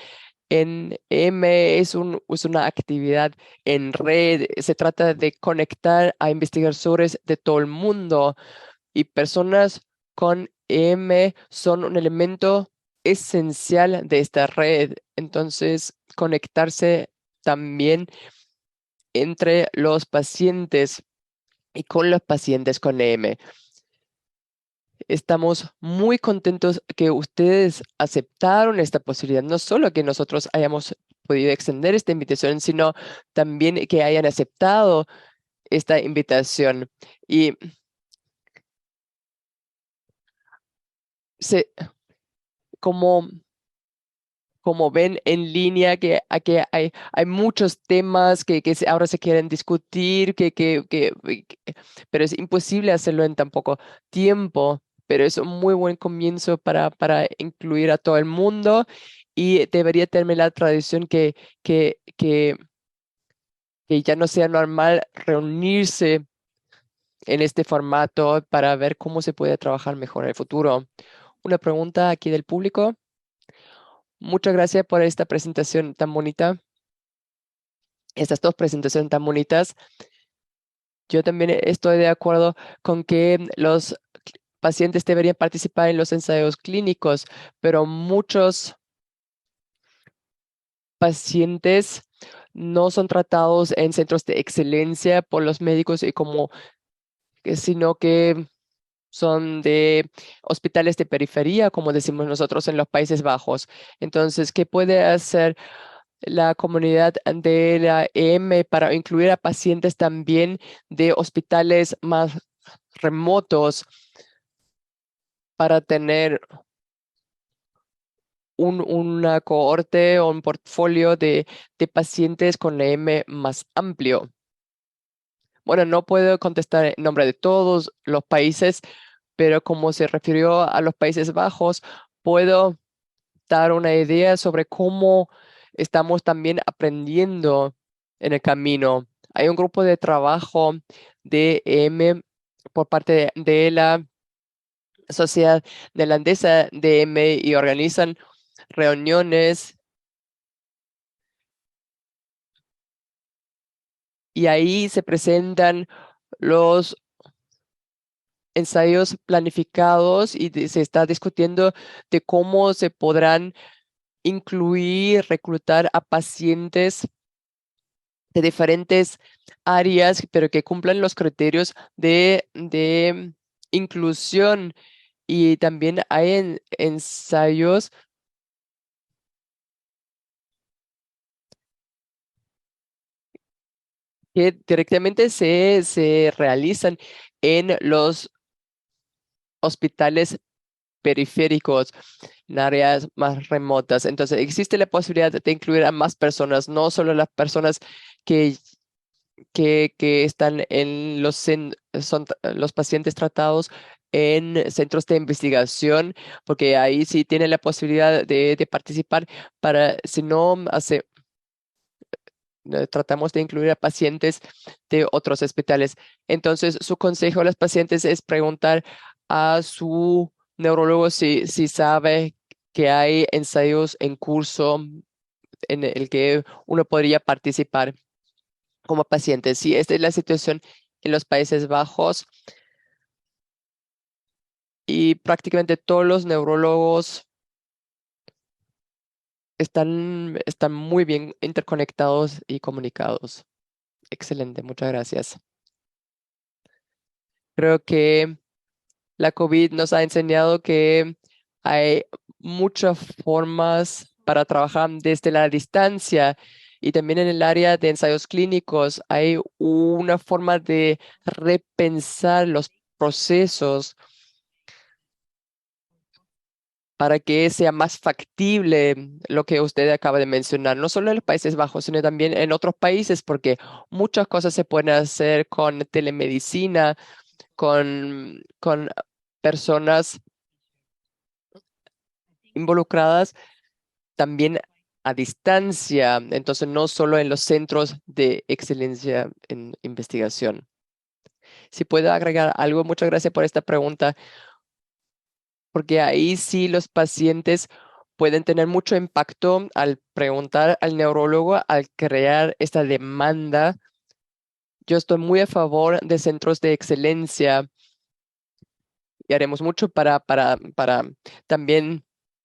en M es una actividad en red. Se trata de conectar a investigadores de todo el mundo y personas con M son un elemento esencial de esta red. Entonces, conectarse también entre los pacientes y con los pacientes con M. Estamos muy contentos que ustedes aceptaron esta posibilidad, no solo que nosotros hayamos podido extender esta invitación, sino también que hayan aceptado esta invitación. Y se, como, como ven en línea, que aquí hay muchos temas ahora se quieren discutir, pero es imposible hacerlo en tan poco tiempo. Pero es un muy buen comienzo para incluir a todo el mundo y debería terminar la tradición que ya no sea normal reunirse en este formato para ver cómo se puede trabajar mejor en el futuro. Una pregunta aquí del público. Muchas gracias por esta presentación tan bonita, estas dos presentaciones tan bonitas. Yo también estoy de acuerdo con que los pacientes deberían participar en los ensayos clínicos, pero muchos pacientes no son tratados en centros de excelencia por los médicos sino que son de hospitales de periferia, como decimos nosotros en los Países Bajos. Entonces, ¿qué puede hacer la comunidad de la EM para incluir a pacientes también de hospitales más remotos para tener una cohorte o un portfolio de pacientes con EM más amplio? Bueno, no puedo contestar en nombre de todos los países, pero como se refirió a los Países Bajos, puedo dar una idea sobre cómo estamos también aprendiendo en el camino. Hay un grupo de trabajo de M por parte de la Sociedad Neerlandesa de M y organizan reuniones y ahí se presentan los ensayos planificados y se está discutiendo de cómo se podrán incluir, reclutar a pacientes de diferentes áreas, pero que cumplan los criterios de inclusión. Y también hay ensayos que directamente se realizan en los hospitales periféricos, en áreas más remotas. Entonces, existe la posibilidad de incluir a más personas, no solo las personas que que están en son los pacientes tratados en centros de investigación, porque ahí sí tienen la posibilidad de participar para, si no hace, tratamos de incluir a pacientes de otros hospitales. Entonces, su consejo a los pacientes es preguntar a su neurólogo si sabe que hay ensayos en curso en el que uno podría participar como paciente. Si esta es la situación en los Países Bajos y prácticamente todos los neurólogos están muy bien interconectados y comunicados. Excelente, muchas gracias. Creo que la COVID nos ha enseñado que hay muchas formas para trabajar desde la distancia y también en el área de ensayos clínicos hay una forma de repensar los procesos para que sea más factible lo que usted acaba de mencionar, no solo en los Países Bajos, sino también en otros países, porque muchas cosas se pueden hacer con telemedicina, con personas involucradas también a distancia, entonces no solo en los centros de excelencia en investigación. Si puedo agregar algo, muchas gracias por esta pregunta, porque ahí sí los pacientes pueden tener mucho impacto al preguntar al neurólogo, al crear esta demanda. Yo estoy muy a favor de centros de excelencia y haremos mucho para también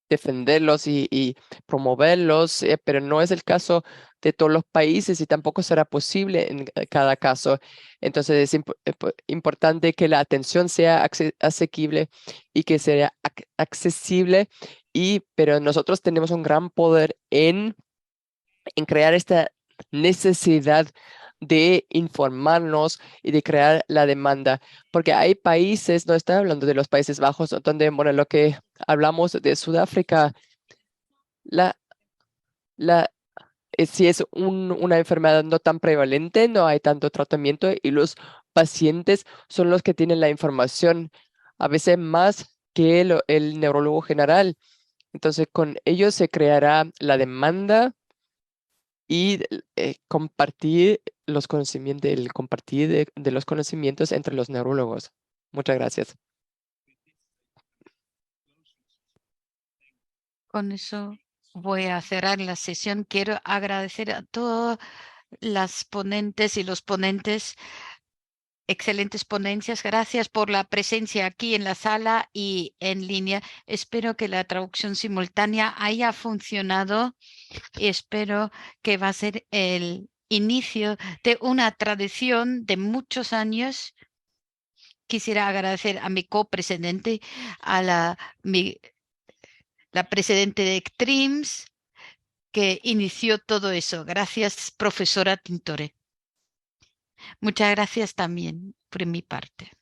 defenderlos y promoverlos, pero no es el caso de todos los países y tampoco será posible en cada caso. Entonces es importante que la atención sea asequible y que sea accesible, pero nosotros tenemos un gran poder en crear esta necesidad de informarnos y de crear la demanda, porque hay países, no estoy hablando de los Países Bajos, donde, bueno, lo que hablamos de Sudáfrica, la, la, si es una enfermedad no tan prevalente, no hay tanto tratamiento y los pacientes son los que tienen la información, a veces más que el neurólogo general. Entonces, con ello se creará la demanda y compartir los conocimientos, el compartir de los conocimientos entre los neurólogos. Muchas gracias. Con eso voy a cerrar la sesión. Quiero agradecer a todas las ponentes y los ponentes. Excelentes ponencias. Gracias por la presencia aquí en la sala y en línea. Espero que la traducción simultánea haya funcionado y espero que va a ser el inicio de una tradición de muchos años. Quisiera agradecer a mi copresidente, a la presidente de CTRIMS, que inició todo eso. Gracias, profesora Tintore. Muchas gracias también por mi parte.